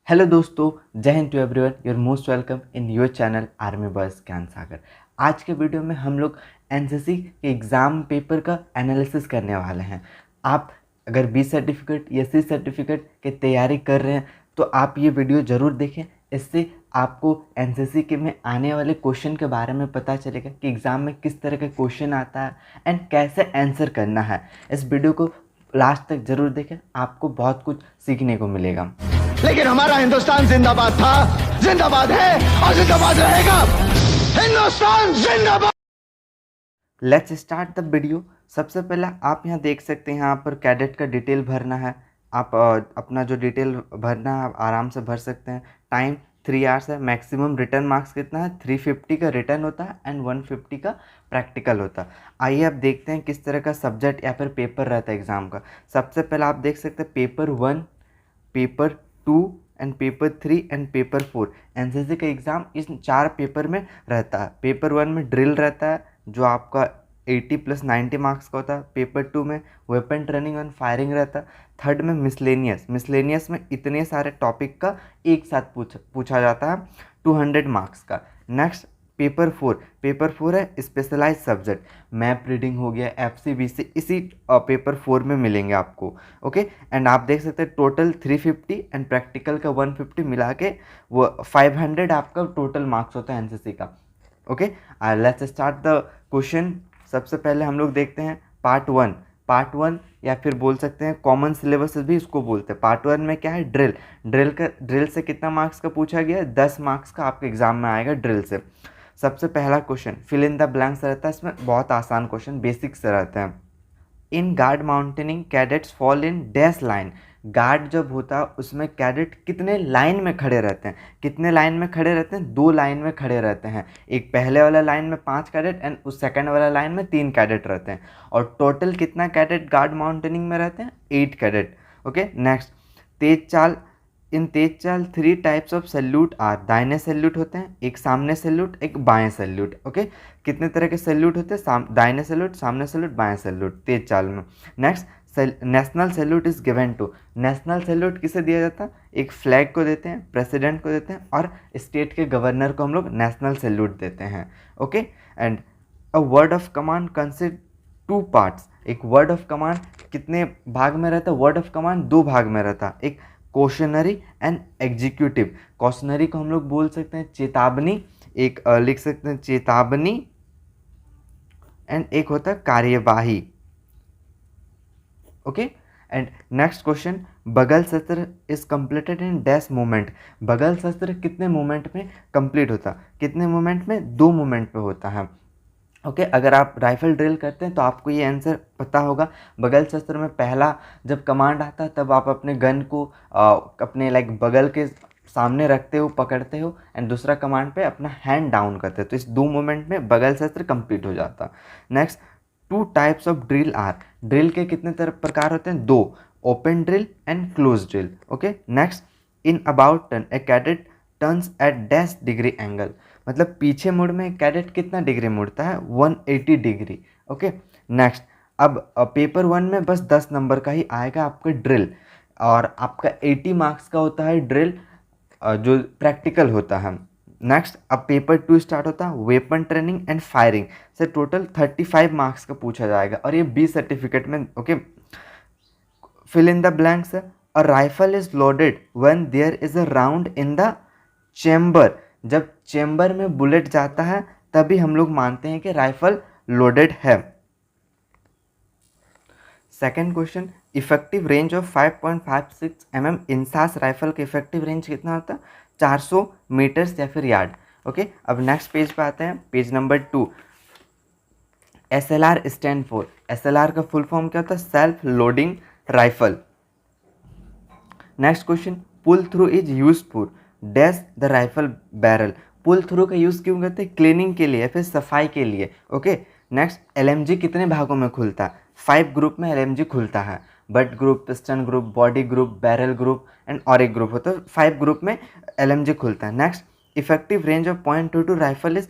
Hello दोस्तों, जय Hind to everyone. Your most welcome in your channel army boys Gyan Sagar. आज के वीडियो में हम लोग एनसीसी के एग्ज़ाम पेपर का एनालिसिस करने वाले हैं। आप अगर बी सर्टिफिकेट या सी सर्टिफिकेट की तैयारी कर रहे हैं तो आप ये वीडियो ज़रूर देखें। इससे आपको एनसीसी के में आने वाले क्वेश्चन के बारे में पता चलेगा कि एग्ज़ाम में किस तरह का क्वेश्चन आता है एंड कैसे आंसर करना है। इस वीडियो को लास्ट तक ज़रूर देखें, आपको बहुत कुछ सीखने को मिलेगा। लेकिन हमारा हिंदुस्तान जिंदाबाद था, जिंदाबाद है और जिंदाबाद रहेगा। हिंदुस्तान जिंदाबाद। Let's start the video. सबसे पहले आप यहाँ देख सकते हैं, यहाँ पर कैडेट का डिटेल भरना है। आप अपना जो डिटेल भरना है आप आराम से भर सकते हैं। टाइम 3 आवर्स है। मैक्सिमम रिटर्न मार्क्स कितना है? 350 का रिटर्न होता है एंड 150 का प्रैक्टिकल होता है। आइए आप देखते हैं किस तरह का सब्जेक्ट या फिर पेपर रहता है एग्ज़ाम का। सबसे पहले आप देख सकते हैं paper 1, paper 2 and paper 3 and paper 4। NCC का एग्ज़ाम इस 4 पेपर में रहता है। पेपर 1 में ड्रिल रहता है जो आपका 80 + 90 मार्क्स का होता है। पेपर 2 में वेपन ट्रेनिंग एंड फायरिंग रहता है। थर्ड में मिसलेनियस में इतने सारे टॉपिक का एक साथ पूछा जाता है 200 मार्क्स का। नेक्स्ट पेपर 4 है स्पेशलाइज सब्जेक्ट। मैप रीडिंग हो गया, FCBC इसी पेपर 4 में मिलेंगे आपको। ओके, एंड आप देख सकते हैं टोटल 350 एंड प्रैक्टिकल का 150 मिला के वो 500 आपका टोटल मार्क्स होता है एनसीसी का। Okay, let's start the question. सबसे पहले हम लोग देखते हैं पार्ट वन या फिर बोल सकते हैं कॉमन सिलेबस भी इसको बोलते हैं। पार्ट 1 में क्या है? ड्रिल से कितना मार्क्स का पूछा गया? 10 मार्क्स का आपके एग्जाम में आएगा ड्रिल से। सबसे पहला question fill in the blanks रहता है। इसमें बहुत आसान क्वेश्चन बेसिक से रहते हैं। In guard mounting cadets fall in dash line. Guard जब होता है उसमें कैडेट कितने लाइन में खड़े रहते हैं? कितने लाइन में खड़े रहते हैं? 2 लाइन में खड़े रहते हैं। एक पहले वाला लाइन में 5 कैडेट एंड उस सेकंड वाला लाइन में 3 कैडेट रहते हैं। और टोटल कितना कैडेट गार्ड माउंटेनिंग में रहते हैं? 8 कैडेट। ओके, नेक्स्ट तेज चाल। इन तेज चाल 3 टाइप्स ऑफ सैल्यूट आर। दाहिने सैल्यूट होते हैं, एक सामने सैल्यूट, एक बाएं सैल्यूट। ओके, कितने तरह के सैल्यूट होते हैं? दाहिने सैल्यूट, सामने सैल्यूट, बाएं सैल्यूट तेज चाल में। Next national salute is given to. National salute किसे दिया जाता है? एक फ्लैग को देते हैं, प्रेसिडेंट को देते हैं और स्टेट के गवर्नर को हम लोग नेशनल सैल्यूट देते हैं। Okay, and a word of command consist 2 parts. एक वर्ड ऑफ कमांड कितने भाग में रहता है? वर्ड ऑफ कमांड 2 भाग में रहता है, एक क्वेश्चनरी एंड एग्जीक्यूटिव। क्वेश्चनरी को हम लोग बोल सकते हैं चेतावनी, एक लिख सकते हैं चेतावनी, एंड एक होता है कार्यवाही। ओके, एंड नेक्स्ट क्वेश्चन बगल शस्त्र is completed in dash moment. बगल शस्त्र कितने मोमेंट में कंप्लीट होता? कितने मोमेंट में? 2 मोमेंट पे होता है। ओके, अगर आप राइफल ड्रिल करते हैं तो आपको ये आंसर पता होगा। बगल शस्त्र में पहला जब कमांड आता है तब आप अपने गन को अपने बगल के सामने रखते हो, पकड़ते हो एंड दूसरा कमांड पे अपना हैंड डाउन करते हो। तो इस 2 मोमेंट में बगल शस्त्र कंप्लीट हो जाता है। Next 2 types of drill are. Drill के कितने प्रकार होते हैं? 2, open drill and close drill. Okay, next in about turn a cadet turns at dash degree angle. मतलब पीछे मुड़ में कैडेट कितना डिग्री मुड़ता है? 180 डिग्री। ओके, नेक्स्ट अब पेपर 1 में बस 10 नंबर का ही आएगा आपका ड्रिल, और आपका 80 मार्क्स का होता है ड्रिल जो प्रैक्टिकल होता है। नेक्स्ट अब पेपर 2 स्टार्ट होता है वेपन ट्रेनिंग एंड फायरिंग से टोटल 35 मार्क्स का पूछा जाएगा और ये बी सर्टिफिकेट में। Okay, fill in the blanks. A rifle is loaded when there is a round in the chamber. जब चेम्बर में बुलेट जाता है तभी हम लोग मानते हैं कि राइफल लोडेड है। Second question effective range of 5.56 mm INSAS rifle का इफेक्टिव रेंज कितना होता है? 400 मीटर्स या फिर यार्ड। ओके, अब नेक्स्ट पेज पे आते हैं, page number 2। SLR stand for. SLR का फुल फॉर्म क्या होता है? Self loading rifle. Next question pull through is use for dash the rifle barrel. Pull through का यूज़ क्यों करते हैं? क्लीनिंग के लिए, फिर सफाई के लिए। ओके, नेक्स्ट LMG कितने भागों में खुलता है? 5 ग्रुप में LMG खुलता है। But group, piston group, body group, barrel group and और एक ग्रुप होता है। 5 ग्रुप में LMG खुलता है। Next effective range of .22 rifle is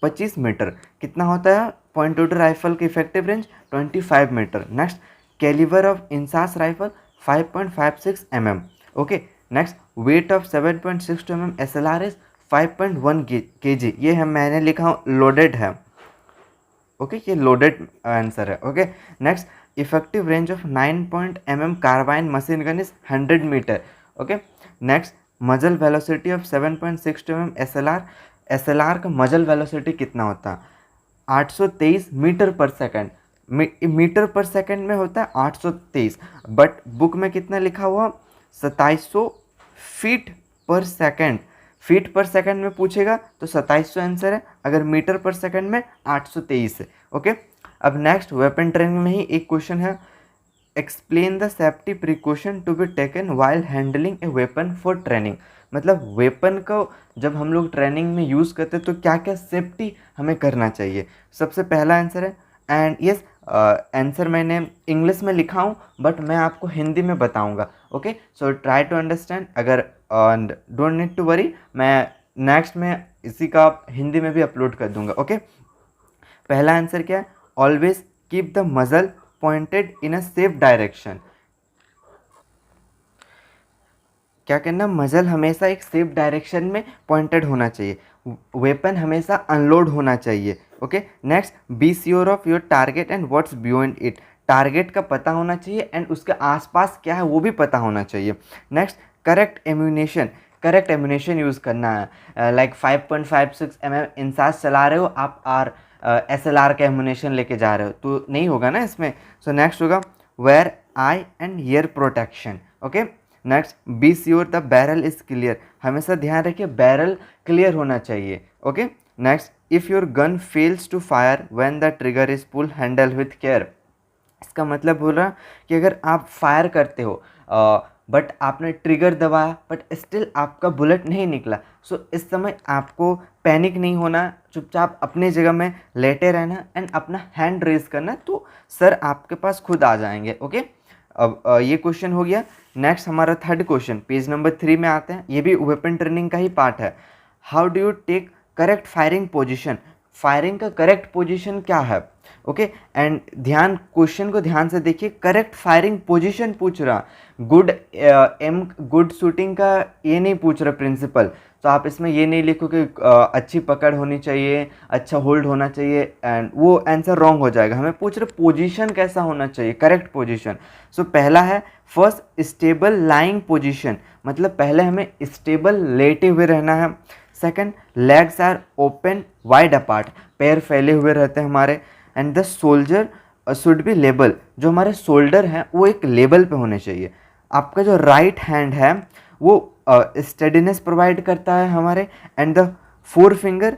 25 metre. कितना होता है .22 राइफल की effective range? 25 metre. Next calibre of INSAS rifle 5.56 mm। Okay, next, weight of 7.62 mm SLR is 5.1 kg। ये है, मैंने लिखा हूँ लोडेड है, ओके, ये लोडेड आंसर है। Okay, next, effective range of 9 mm carbine machine gun is 100 metre. Okay, next, muzzle velocity of 7.62 mm SLR, SLR का मजल वेलोसिटी कितना होता है? 823 मीटर पर सेकंड। मीटर पर सेकंड में होता है 823, बट बुक में कितना लिखा हुआ? 2700 फीट पर सेकंड। फीट पर सेकंड में पूछेगा तो 2700 आंसर है, अगर मीटर पर सेकंड में 823 है। ओके, अब नेक्स्ट, वेपन ट्रेनिंग में ही एक क्वेश्चन है, explain the safety precaution to be taken while handling a weapon for training. मतलब वेपन को जब हम लोग ट्रेनिंग में यूज़ करते हैं तो क्या क्या सेफ्टी हमें करना चाहिए। सबसे पहला आंसर है, एंड यस, आंसर मैंने इंग्लिश में लिखा हूँ बट मैं आपको हिंदी में बताऊँगा। Okay, so try to understand. अगर डोंट नीड टू वरी, मैं नेक्स्ट में इसी का हिंदी में भी अपलोड कर दूंगा। ओके, पहला आंसर क्या है? ऑलवेज कीप द मजल pointed in a safe direction. क्या करना? मजल हमेशा एक सेफ डायरेक्शन में पॉइंटेड होना चाहिए। वेपन हमेशा अनलोड होना चाहिए। Okay, next, be sure of your target and what's beyond it. Target का पता होना चाहिए एंड उसके आसपास क्या है वो भी पता होना चाहिए। Next, correct ammunition. Correct ammunition use करना है। लाइक 5.56 mm इंसास चला रहे हो आप, आर SLR का एम्यूनेशन लेके जा रहे हो तो नहीं होगा ना इसमें। सो नेक्स्ट होगा, wear eye and ear protection. Okay, next, be sure the barrel is clear. हमेशा ध्यान रखिए बैरल क्लियर होना चाहिए। Okay, next, if your gun fails to fire when the trigger is pull handle with care. इसका मतलब बोल रहा कि अगर आप फायर करते हो बट आपने ट्रिगर दबाया बट स्टिल आपका बुलेट नहीं निकला, सो इस समय आपको पैनिक नहीं होना, चुपचाप अपनी जगह में लेटे रहना एंड अपना हैंड रेज करना, तो सर आपके पास खुद आ जाएंगे। ओके, अब ये क्वेश्चन हो गया। नेक्स्ट हमारा थर्ड क्वेश्चन, पेज नंबर 3 में आते हैं, ये भी वेपन ट्रेनिंग का ही पार्ट है। How do you take correct firing position. Firing का करेक्ट पोजिशन क्या है? ओके, एंड ध्यान, क्वेश्चन को ध्यान से देखिए, करेक्ट फायरिंग पोजीशन पूछ रहा, गुड एम गुड शूटिंग का ये नहीं पूछ रहा प्रिंसिपल। तो आप इसमें ये नहीं लिखो कि अच्छी पकड़ होनी चाहिए, अच्छा होल्ड होना चाहिए, एंड वो आंसर रॉन्ग हो जाएगा। हमें पूछ रहे पोजीशन कैसा होना चाहिए, करेक्ट पोजीशन। सो पहला है फर्स्ट स्टेबल लाइंग पोजीशन, मतलब पहले हमें स्टेबल लेटे हुए रहना है। Second, legs are open wide apart, पैर फैले हुए रहते हैं हमारे। And the soldier should be लेबल, जो हमारे शोल्डर हैं वो एक लेवल पे होने चाहिए। आपका जो राइट हैंड है वो स्टेडीनेस प्रोवाइड करता है हमारे, and the forefinger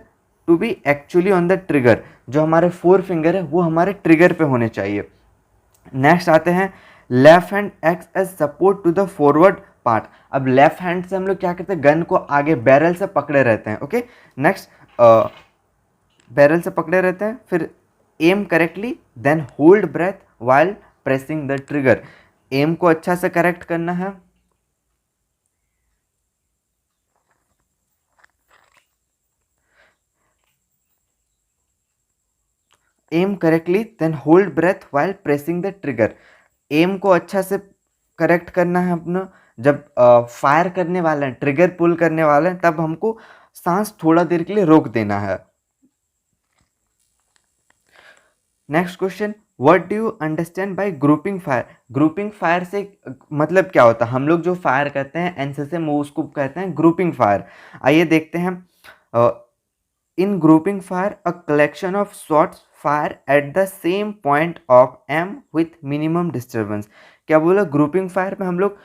to be actually on the trigger, जो हमारे फोर फिंगर है वो हमारे ट्रिगर पे होने चाहिए। नेक्स्ट आते हैं, left hand acts as support to the forward part. अब लेफ्ट हैंड से हम लोग क्या करते हैं, गन को आगे बैरल से पकड़े रहते हैं। ओके, नेक्स्ट, बैरल से पकड़े रहते हैं, फिर aim correctly then hold breath while pressing the trigger. Aim को अच्छा से करेक्ट करना है, aim correctly then hold breath while pressing the trigger. Aim को अच्छा से करेक्ट करना है अपना, जब फायर करने वाले हैं, ट्रिगर पुल करने वाले हैं, तब हमको सांस थोड़ा देर के लिए रोक देना है। Next question, what do you understand by grouping fire. Grouping fire से मतलब क्या होता है? हम लोग जो फायर करते हैं एनसीसी में उसको कहते हैं ग्रुपिंग फायर। आइए देखते हैं। In grouping fire a collection of shots fire at the same point of aim with minimum disturbance. क्या बोला? ग्रुपिंग फायर में हम लोग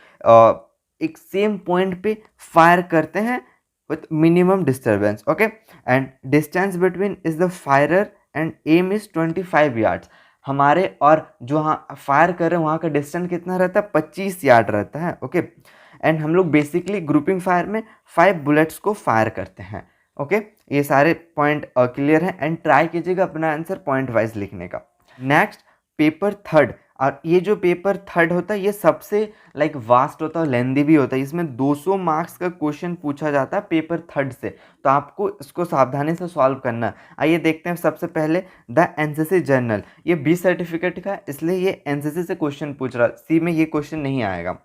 एक सेम पॉइंट पे फायर करते हैं with minimum disturbance. Okay, and distance between is the firer and aim is 25 yards. हमारे और जो हाँ फायर कर रहे हैं वहाँ का डिस्टेंस कितना रहता है? 25 यार्ड रहता है। ओके, एंड हम लोग बेसिकली ग्रुपिंग फायर में 5 बुलेट्स को फायर करते हैं। ओके, ये सारे पॉइंट क्लियर हैं, एंड ट्राई कीजिएगा अपना आंसर पॉइंट वाइज लिखने का। Next, paper third. और ये जो पेपर थर्ड होता है ये सबसे लाइक वास्ट होता है, लेंदी भी होता है। इसमें 200 मार्क्स का क्वेश्चन पूछा जाता है पेपर थर्ड से, तो आपको इसको सावधानी से सॉल्व करना है। आइए देखते हैं। सबसे पहले द एनसीसी जर्नल, ये बी सर्टिफिकेट का, इसलिए ये एनसीसी से क्वेश्चन पूछ रहा है, सी में ये क्वेश्चन नहीं आएगा।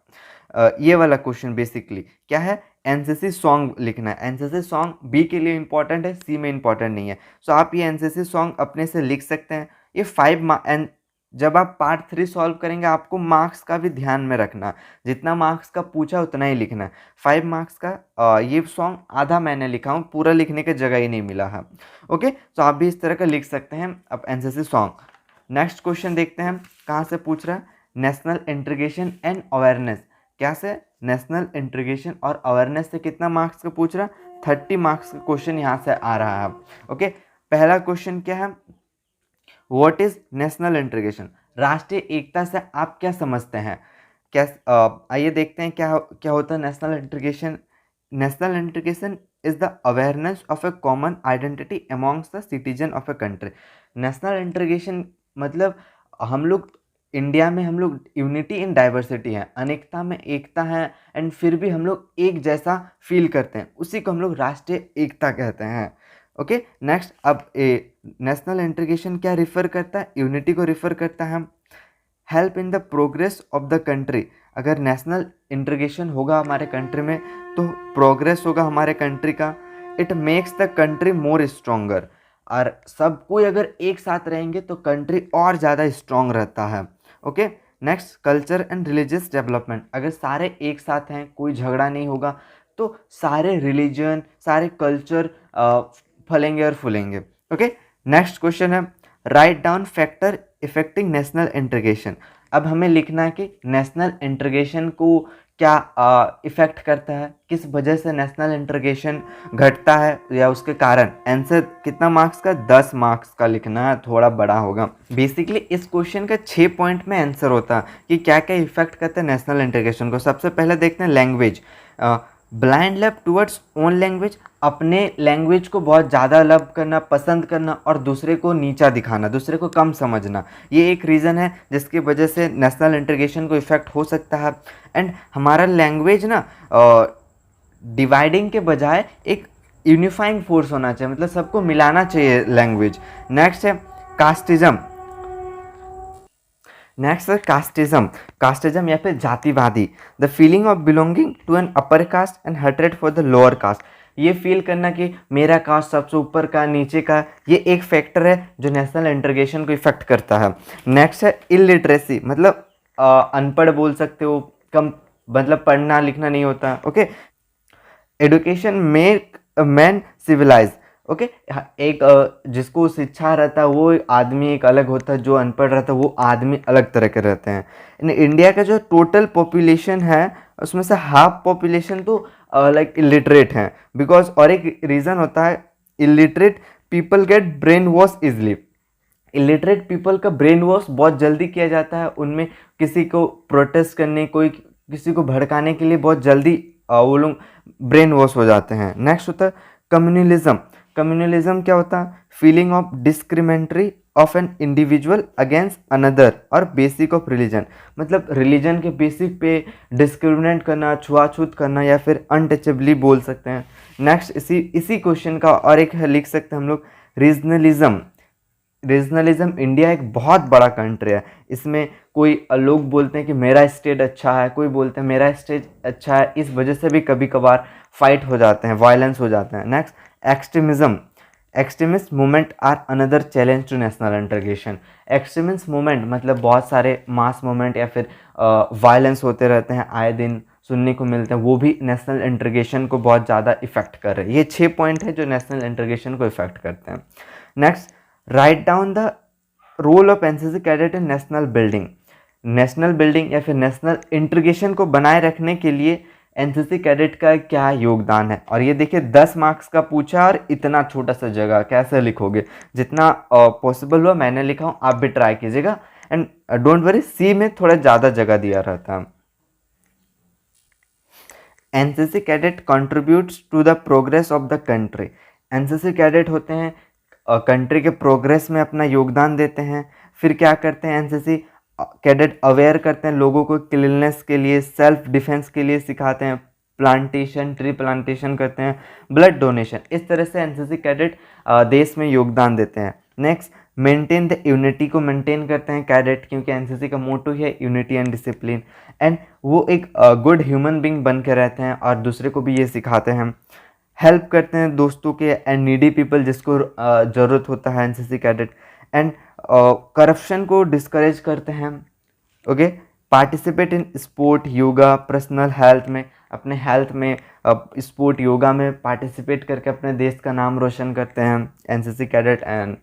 ये वाला क्वेश्चन बेसिकली क्या है, एनसीसी सॉन्ग लिखना है। एनसीसी सॉन्ग बी के लिए इंपॉर्टेंट है, सी में इंपॉर्टेंट नहीं है। सो आप ये एनसीसी सॉन्ग अपने से लिख सकते हैं। ये 5 एंड जब आप पार्ट 3 सॉल्व करेंगे आपको मार्क्स का भी ध्यान में रखना, जितना मार्क्स का पूछा उतना ही लिखना है। 5 मार्क्स का ये सॉन्ग आधा मैंने लिखा हूँ, पूरा लिखने की जगह ही नहीं मिला है। ओके, तो आप भी इस तरह का लिख सकते हैं अब एनसीसी सॉन्ग। नेक्स्ट क्वेश्चन देखते हैं कहाँ से पूछ रहा है, नेशनल इंटीग्रेशन एंड अवेयरनेस। क्या से, नेशनल इंटीग्रेशन और अवेयरनेस से कितना मार्क्स का पूछ रहा है, 30 मार्क्स का क्वेश्चन यहाँ से आ रहा है। ओके, पहला क्वेश्चन क्या है, व्हाट इज नेशनल इंटीग्रेशन, राष्ट्रीय एकता से आप क्या समझते हैं। क्या आइए देखते हैं क्या होता है national integration. National integration is the awareness of A common identity amongst the citizen of a country. National integration मतलब हम लोग इंडिया में हम लोग यूनिटी इन डाइवर्सिटी है, अनेकता में एकता है, एंड फिर भी हम लोग एक जैसा फील करते हैं, उसी को हम लोग राष्ट्रीय एकता कहते हैं। ओके, नेक्स्ट अब नेशनल इंटीग्रेशन क्या रिफ़र करता है, यूनिटी को रिफ़र करता है। Help in the progress of the country, अगर नेशनल इंटीग्रेशन होगा हमारे कंट्री में तो प्रोग्रेस होगा हमारे कंट्री का। It makes the country more stronger, और सब कोई अगर एक साथ रहेंगे तो कंट्री और ज़्यादा स्ट्रॉन्ग रहता है। Okay, next culture and religious development, अगर सारे एक साथ हैं कोई झगड़ा नहीं होगा तो सारे रिलीजन सारे कल्चर फलेंगे और फूलेंगे। ओके, नेक्स्ट क्वेश्चन है write down factor affecting national integration. अब हमें लिखना है कि नेशनल इंटीग्रेशन को क्या इफ़ेक्ट करता है, किस वजह से नेशनल इंटीग्रेशन घटता है या उसके कारण। आंसर कितना मार्क्स का, 10 मार्क्स का लिखना है, थोड़ा बड़ा होगा। बेसिकली इस क्वेश्चन का 6 पॉइंट में आंसर होता है कि क्या क्या इफेक्ट करता है नेशनल इंटीग्रेशन को। सबसे पहले देखते हैं language, blind love towards own language, अपने लैंग्वेज को बहुत ज़्यादा लव करना, पसंद करना और दूसरे को नीचा दिखाना, दूसरे को कम समझना, ये एक रीज़न है जिसकी वजह से नेशनल इंटीग्रेशन को इफ़ेक्ट हो सकता है। एंड हमारा लैंग्वेज ना डिवाइडिंग के बजाय एक यूनिफाइंग फोर्स होना चाहिए, मतलब सबको मिलाना चाहिए लैंग्वेज। नेक्स्ट है कास्टिज्म। नेक्स्ट है कास्टिज्म या फिर जातिवादी, the feeling of belonging to an upper caste and hatred for the lower caste, ये फील करना कि मेरा कास्ट सबसे ऊपर का नीचे का, ये एक फैक्टर है जो नेशनल इंटीग्रेशन को इफेक्ट करता है। नेक्स्ट है इलिटरेसी, मतलब अनपढ़ बोल सकते हो, कम मतलब पढ़ना लिखना नहीं होता। Okay, education make man civilise. Okay, एक जिसको शिक्षा रहता है वो आदमी एक अलग होता है, जो अनपढ़ रहता है वो आदमी अलग तरह के रहते हैं। इन इंडिया का जो टोटल पॉपुलेशन है उसमें से हाफ पॉपुलेशन तो लाइक इलिटरेट हैं, बिकॉज और एक रीज़न होता है illiterate people get brain wash easily. Illiterate people का ब्रेन वॉश बहुत जल्दी किया जाता है, उनमें किसी को प्रोटेस्ट करने, कोई किसी को भड़काने के लिए बहुत जल्दी वो लोग ब्रेन वॉश हो जाते हैं। नेक्स्ट होता है कम्युनलिज्म। कम्युनलिज्म क्या होता है, feeling of discriminatory of an individual against another और बेसिक ऑफ रिलीजन, मतलब रिलीजन के बेसिक पे डिस्क्रिमिनेट करना, छुआछूत करना या फिर अनटचेबली बोल सकते हैं। नेक्स्ट इसी क्वेश्चन का और एक लिख सकते हैं हम लोग रीजनलिज्म। रीजनलिज्म, इंडिया एक बहुत बड़ा कंट्री है, इसमें कोई लोग बोलते हैं कि मेरा स्टेट अच्छा है, कोई बोलते हैं मेरा स्टेट अच्छा है, इस वजह से भी कभी कभार फाइट हो जाते हैं, वायलेंस हो जाते हैं। Next extremism. Extremist movement are another challenge to national integration. Extremist movement मतलब बहुत सारे मास मूवमेंट या फिर वायलेंस होते रहते हैं, आए दिन सुनने को मिलते हैं, वो भी नेशनल इंटीग्रेशन को बहुत ज़्यादा इफेक्ट कर रहे हैं। ये 6 पॉइंट है जो नेशनल इंटीग्रेशन को इफेक्ट करते हैं। Next, write down the role of NCC cadet in national building. National building या फिर नेशनल इंटीग्रेशन को बनाए रखने के लिए एनसीसी कैडेट का क्या योगदान है। और ये देखिए 10 मार्क्स का पूछा और इतना छोटा सा जगह कैसे लिखोगे, जितना पॉसिबल हुआ मैंने लिखा हूँ, आप भी ट्राई कीजिएगा। एंड डोंट वरी, सी में थोड़ा ज़्यादा जगह दिया रहता है। NCC cadet contributes to the progress of the country. NCC cadet होते हैं कंट्री के प्रोग्रेस में अपना योगदान देते हैं। फिर क्या करते हैं एनसीसी कैडेट, अवेयर करते हैं लोगों को क्लीननेस के लिए, सेल्फ डिफेंस के लिए सिखाते हैं, प्लांटेशन, ट्री प्लांटेशन करते हैं, ब्लड डोनेशन, इस तरह से एनसीसी कैडेट देश में योगदान देते हैं। नेक्स्ट, मेंटेन द यूनिटी को मेंटेन करते हैं कैडेट, क्योंकि एनसीसी का मोटो ही है यूनिटी एंड डिसिप्लिन। एंड वो एक गुड ह्यूमन बींग बन के रहते हैं और दूसरे को भी ये सिखाते हैं। हेल्प करते हैं दोस्तों के एंड नीडी पीपल जिसको ज़रूरत होता है एनसीसी कैडेट। एंड करप्शन को डिस्करेज करते हैं। Okay, participate in sport, yoga, personal health में, अपने हेल्थ में स्पोर्ट योगा में पार्टिसिपेट करके अपने देश का नाम रोशन करते हैं NCC cadet. And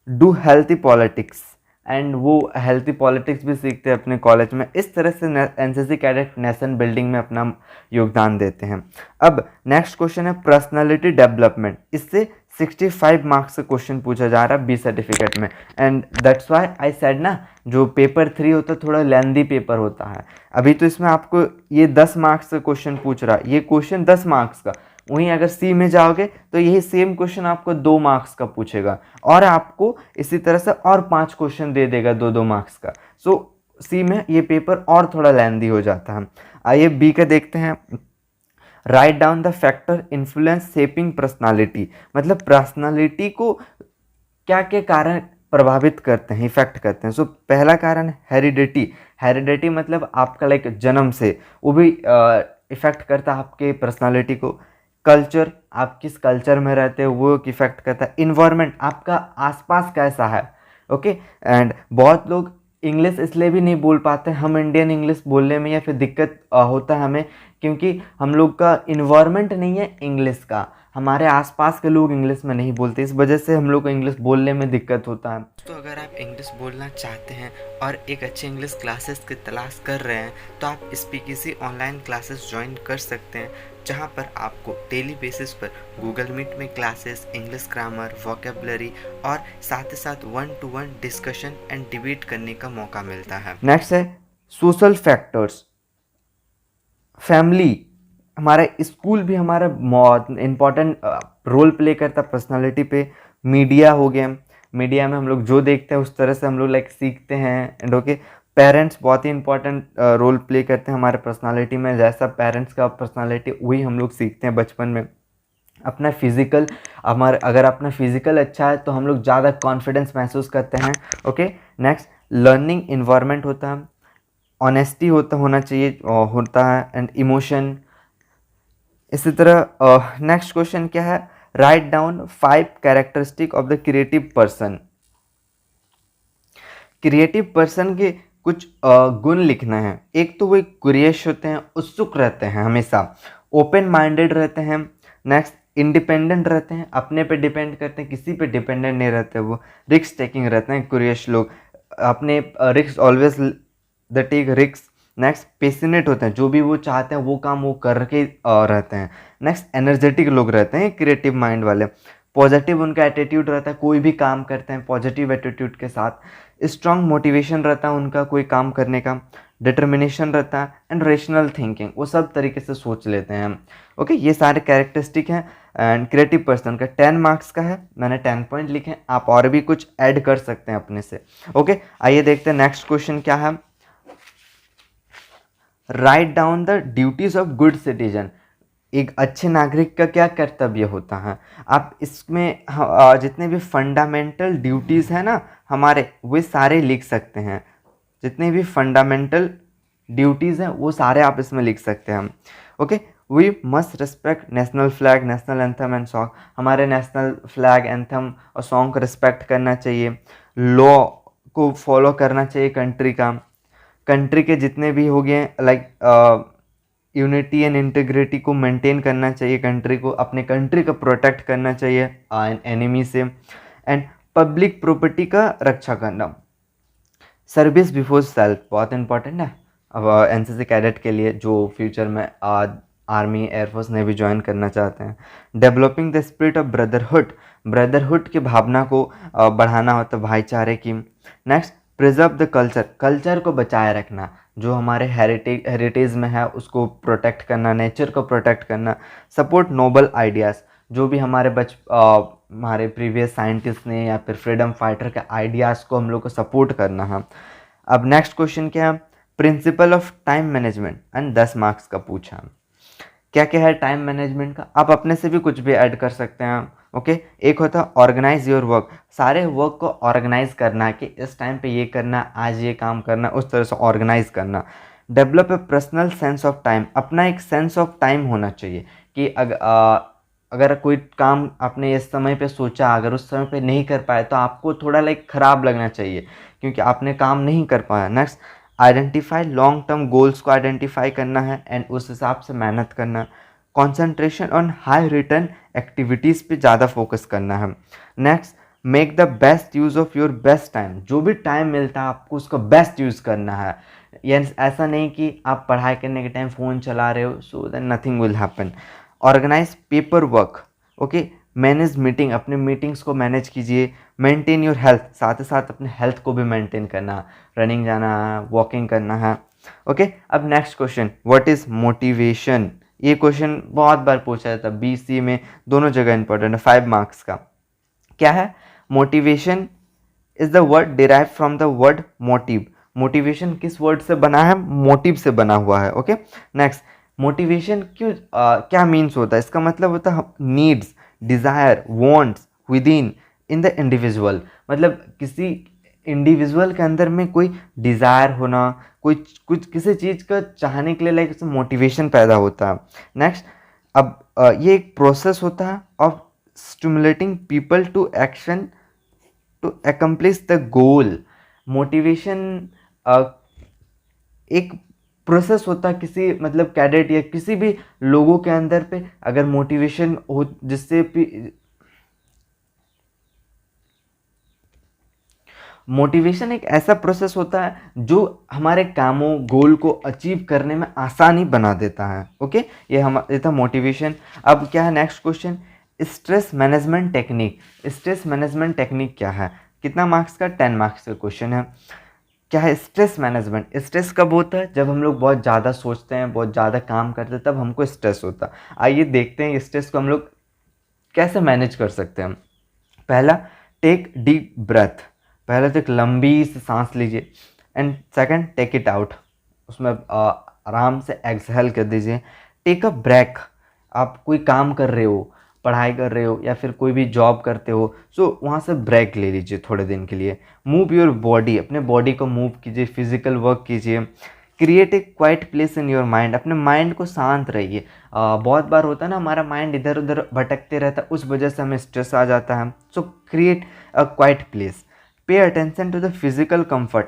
do healthy politics, and वो हेल्थी पॉलिटिक्स भी सीखते हैं अपने कॉलेज में। इस तरह से एनसीसी कैडेट नेशन बिल्डिंग में अपना योगदान देते हैं। अब नेक्स्ट क्वेश्चन है पर्सनालिटी डेवलपमेंट। इससे 65 मार्क्स का क्वेश्चन पूछा जा रहा है बी सर्टिफिकेट में। And that's why I said ना, जो पेपर 3 होता है थोड़ा लेंदी पेपर होता है। अभी तो इसमें आपको ये 10 मार्क्स का क्वेश्चन पूछ रहा है, ये क्वेश्चन 10 मार्क्स का। वहीं अगर सी में जाओगे तो यही सेम क्वेश्चन आपको 2 मार्क्स का पूछेगा, और आपको इसी तरह से और 5 क्वेश्चन दे देगा 2-2 मार्क्स का। सो सी में ये पेपर और थोड़ा लेंदी हो जाता है। आइए बी का देखते हैं। Right down the factor influence shaping personality, मतलब पर्सनालिटी को क्या क्या कारण प्रभावित करते हैं, इफेक्ट करते हैं। सो पहला कारण हेरिडिटी। हेरिडिटी मतलब आपका लाइक जन्म से, वो भी इफेक्ट करता है आपके पर्सनालिटी को। कल्चर, आप किस कल्चर में रहते हो वो इफेक्ट करता है। इन्वायरमेंट, आपका आसपास कैसा है। ओके, एंड बहुत लोग इंग्लिश इसलिए भी नहीं बोल पाते, हम इंडियन इंग्लिश बोलने में या फिर दिक्कत होता है हमें, क्योंकि हम लोग का इन्वायरमेंट नहीं है इंग्लिश का, हमारे आसपास के लोग इंग्लिश में नहीं बोलते, इस वजह से हम लोग को इंग्लिश बोलने में दिक्कत होता है। तो अगर आप इंग्लिश बोलना चाहते हैं और एक अच्छे इंग्लिश क्लासेस की तलाश कर रहे हैं तो आप स्पीकिसी ऑनलाइन क्लासेस ज्वाइन कर सकते हैं, जहां पर आपको डेली बेसिस पर गूगल मीट में क्लासेस, इंग्लिश ग्रामर, वोकेबलरी और साथ ही साथ 1-to-1 डिस्कशन एंड डिबेट करने का मौका मिलता है। नेक्स्ट है सोशल फैक्टर्स। फैमिली, हमारा स्कूल भी हमारा इम्पॉर्टेंट रोल प्ले करता है पर्सनालिटी पे। मीडिया हो गया, मीडिया में हम लोग जो देखते हैं उस तरह से हम लोग लाइक सीखते हैं। एंड ओके, पेरेंट्स बहुत ही इंपॉर्टेंट रोल प्ले करते हैं हमारे पर्सनालिटी में, जैसा पेरेंट्स का पर्सनालिटी वही हम लोग सीखते हैं बचपन में। अपना फिजिकल, हमारा अगर अपना फिजिकल अच्छा है तो हम लोग ज़्यादा कॉन्फिडेंस महसूस करते हैं। ओके, नेक्स्ट लर्निंग इन्वायरमेंट होता है, ऑनेस्टी होना चाहिए होता है, एंड इमोशन। इसी तरह नेक्स्ट क्वेश्चन क्या है, write down 5 characteristic of the creative person. Creative person के कुछ गुण लिखना है। एक तो वो क्यूरियस होते हैं, उत्सुक रहते हैं, हमेशा ओपन माइंडेड रहते हैं। नेक्स्ट इंडिपेंडेंट रहते हैं, अपने पे डिपेंड करते हैं, किसी पे डिपेंडेंट नहीं रहते। वो रिस्क टेकिंग रहते हैं क्यूरियस लोग, अपने risk always the take risk. Next passionate होते हैं, जो भी वो चाहते हैं वो काम वो करके रहते हैं। नेक्स्ट एनर्जेटिक लोग रहते हैं क्रिएटिव माइंड वाले। पॉजिटिव उनका एटीट्यूड रहता है, कोई भी काम करते हैं पॉजिटिव एटीट्यूड के साथ। स्ट्रॉन्ग मोटिवेशन रहता है उनका कोई काम करने का। डिटर्मिनेशन रहता है एंड रेशनल थिंकिंग, वो सब तरीके से सोच लेते हैं। ओके, ये सारे कैरेक्टरिस्टिक हैं एंड क्रिएटिव पर्सन का 10 मार्क्स का है, मैंने 10 पॉइंट लिखे हैं, आप और भी कुछ ऐड कर सकते हैं अपने से। ओके, आइए देखते हैं नेक्स्ट क्वेश्चन क्या है। Write down the duties of good citizen. एक अच्छे नागरिक का क्या कर्तव्य होता है। आप इसमें जितने भी फंडामेंटल ड्यूटीज़ हैं ना हमारे, वे सारे लिख सकते हैं। जितने भी फंडामेंटल ड्यूटीज़ हैं वो सारे आप इसमें लिख सकते हैं। Okay, we must respect national flag, national anthem and song. हमारे नेशनल फ्लैग, एंथम और सॉन्ग को रिस्पेक्ट करना चाहिए। लॉ को फॉलो करना चाहिए कंट्री का। कंट्री के जितने भी हो गए लाइक यूनिटी एंड इंटीग्रिटी को मेंटेन करना चाहिए, कंट्री को, अपने कंट्री का प्रोटेक्ट करना चाहिए एनिमी से। एंड पब्लिक प्रॉपर्टी का रक्षा करना। सर्विस बिफोर सेल्फ बहुत इंपॉर्टेंट है अब एनसीसी कैडेट के लिए जो फ्यूचर में आर्मी, एयरफोर्स, नेवी ज्वाइन करना चाहते हैं। Developing the spirit of brotherhood, brotherhood की भावना को बढ़ाना होता है, भाईचारे की। Next, preserve the culture, culture को बचाए रखना, जो हमारे हेरिटेज में है उसको प्रोटेक्ट करना, नेचर को प्रोटेक्ट करना। सपोर्ट नोबल आइडियाज़, जो भी हमारे प्रीवियस साइंटिस्ट ने या फिर फ्रीडम फाइटर के आइडियाज़ को हम लोग को सपोर्ट करना है। अब नेक्स्ट क्वेश्चन क्या है, principle of time management, and 10 marks का पूछा। क्या क्या है टाइम मैनेजमेंट का, आप अपने से भी कुछ भी ऐड कर सकते हैं। ओके। एक होता है ऑर्गेनाइज योर वर्क, सारे वर्क को ऑर्गेनाइज करना कि इस टाइम पे ये करना, आज ये काम करना, उस तरह से ऑर्गेनाइज करना। Develop a personal sense of time, अपना एक सेंस ऑफ टाइम होना चाहिए कि अगर कोई काम आपने इस समय पे सोचा, अगर उस समय पे नहीं कर पाए तो आपको थोड़ा लाइक ख़राब लगना चाहिए क्योंकि आपने काम नहीं कर पाया। Next, identify long term goals को आइडेंटिफाई करना है एंड उस हिसाब से मेहनत करना। Concentration on high return activities पे ज़्यादा फोकस करना है। Next, make the best use of your best time, जो भी टाइम मिलता है आपको उसका बेस्ट यूज़ करना है। यानी ऐसा नहीं कि आप पढ़ाई करने के टाइम फ़ोन चला रहे हो, so then nothing will happen. Organise paper work, okay. Manage meeting, अपने मीटिंग्स को मैनेज कीजिए। मेंटेन योर हेल्थ, साथ ही साथ अपने हेल्थ को भी मेंटेन करना, रनिंग जाना है, वॉकिंग करना है, ओके। अब next question, what is motivation? ये क्वेश्चन बहुत बार पूछा जाता है, BC में दोनों जगह इंपॉर्टेंट है, 5 मार्क्स का। क्या है motivation? Is the word derive from the word motive. Motivation किस वर्ड से बना है? मोटिव से बना हुआ है, ओके। नेक्स्ट, मोटिवेशन क्यों क्या मीन्स होता है? इसका मतलब होता है needs, desire, wants with in the individual, मतलब किसी इंडिविजुअल के अंदर में कोई डिज़ायर होना, कोई कुछ किसी चीज़ का चाहने के लिए लाइक उससे मोटिवेशन पैदा होता है। नेक्स्ट, अब ये एक प्रोसेस होता है of stimulating people to action to accomplish the goal. Motivation एक प्रोसेस होता है किसी मतलब कैडेट या किसी भी लोगों के अंदर पे, अगर मोटिवेशन हो जिससे मोटिवेशन एक ऐसा प्रोसेस होता है जो हमारे कामों गोल को अचीव करने में आसानी बना देता है, ओके। ये था मोटिवेशन। अब क्या है next question, stress management technique. Stress management technique क्या है? कितना मार्क्स का? 10 मार्क्स का क्वेश्चन है। क्या है स्ट्रेस मैनेजमेंट? स्ट्रेस कब होता है? जब हम लोग बहुत ज़्यादा सोचते हैं, बहुत ज़्यादा काम करते हैं, तब हमको स्ट्रेस होता है। आइए देखते हैं स्ट्रेस को हम लोग कैसे मैनेज कर सकते हैं। पहला, टेक डीप ब्रेथ, पहले तो एक लंबी सी सांस लीजिए and second, take it out, उसमें आराम से एक्सहेल कर दीजिए। टेक अ ब्रेक, आप कोई काम कर रहे हो, पढ़ाई कर रहे हो या फिर कोई भी जॉब करते हो, सो वहाँ से ब्रेक ले लीजिए थोड़े दिन के लिए। मूव योर बॉडी, अपने बॉडी को मूव कीजिए, फिजिकल वर्क कीजिए। Create a quite place in your mind, अपने माइंड को शांत रहिए। बहुत बार होता है ना हमारा माइंड इधर उधर भटकते रहता है, उस वजह से हमें स्ट्रेस आ जाता है। So create a quiet place. Pay attention to the physical comfort.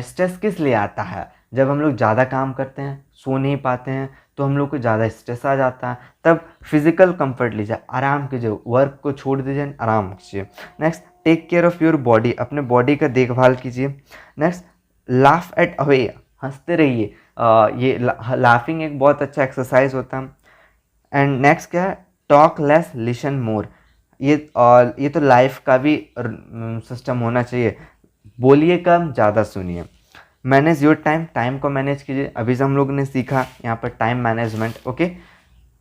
Stress किस लिए आता है? जब हम लोग ज़्यादा काम करते हैं, सो नहीं पाते हैं, तो हम लोग को ज़्यादा स्ट्रेस आ जाता है, तब फिजिकल कंफर्ट लीजिए, आराम कीजिए, वर्क को छोड़ दीजिए, आराम कीजिए। Next, take care of your body, अपने बॉडी का देखभाल कीजिए। नेक्स्ट, लाफ एट अवे, हंसते रहिए। ये लाफिंग एक बहुत अच्छा एक्सरसाइज होता है। एंड नेक्स्ट क्या है, टॉक लेस लिसन मोर। ये तो लाइफ का भी सिस्टम होना चाहिए, बोलिए कम ज़्यादा सुनिए। मैनेज योर टाइम, टाइम को मैनेज कीजिए। अभी से हम लोग ने सीखा यहाँ पर टाइम मैनेजमेंट, ओके।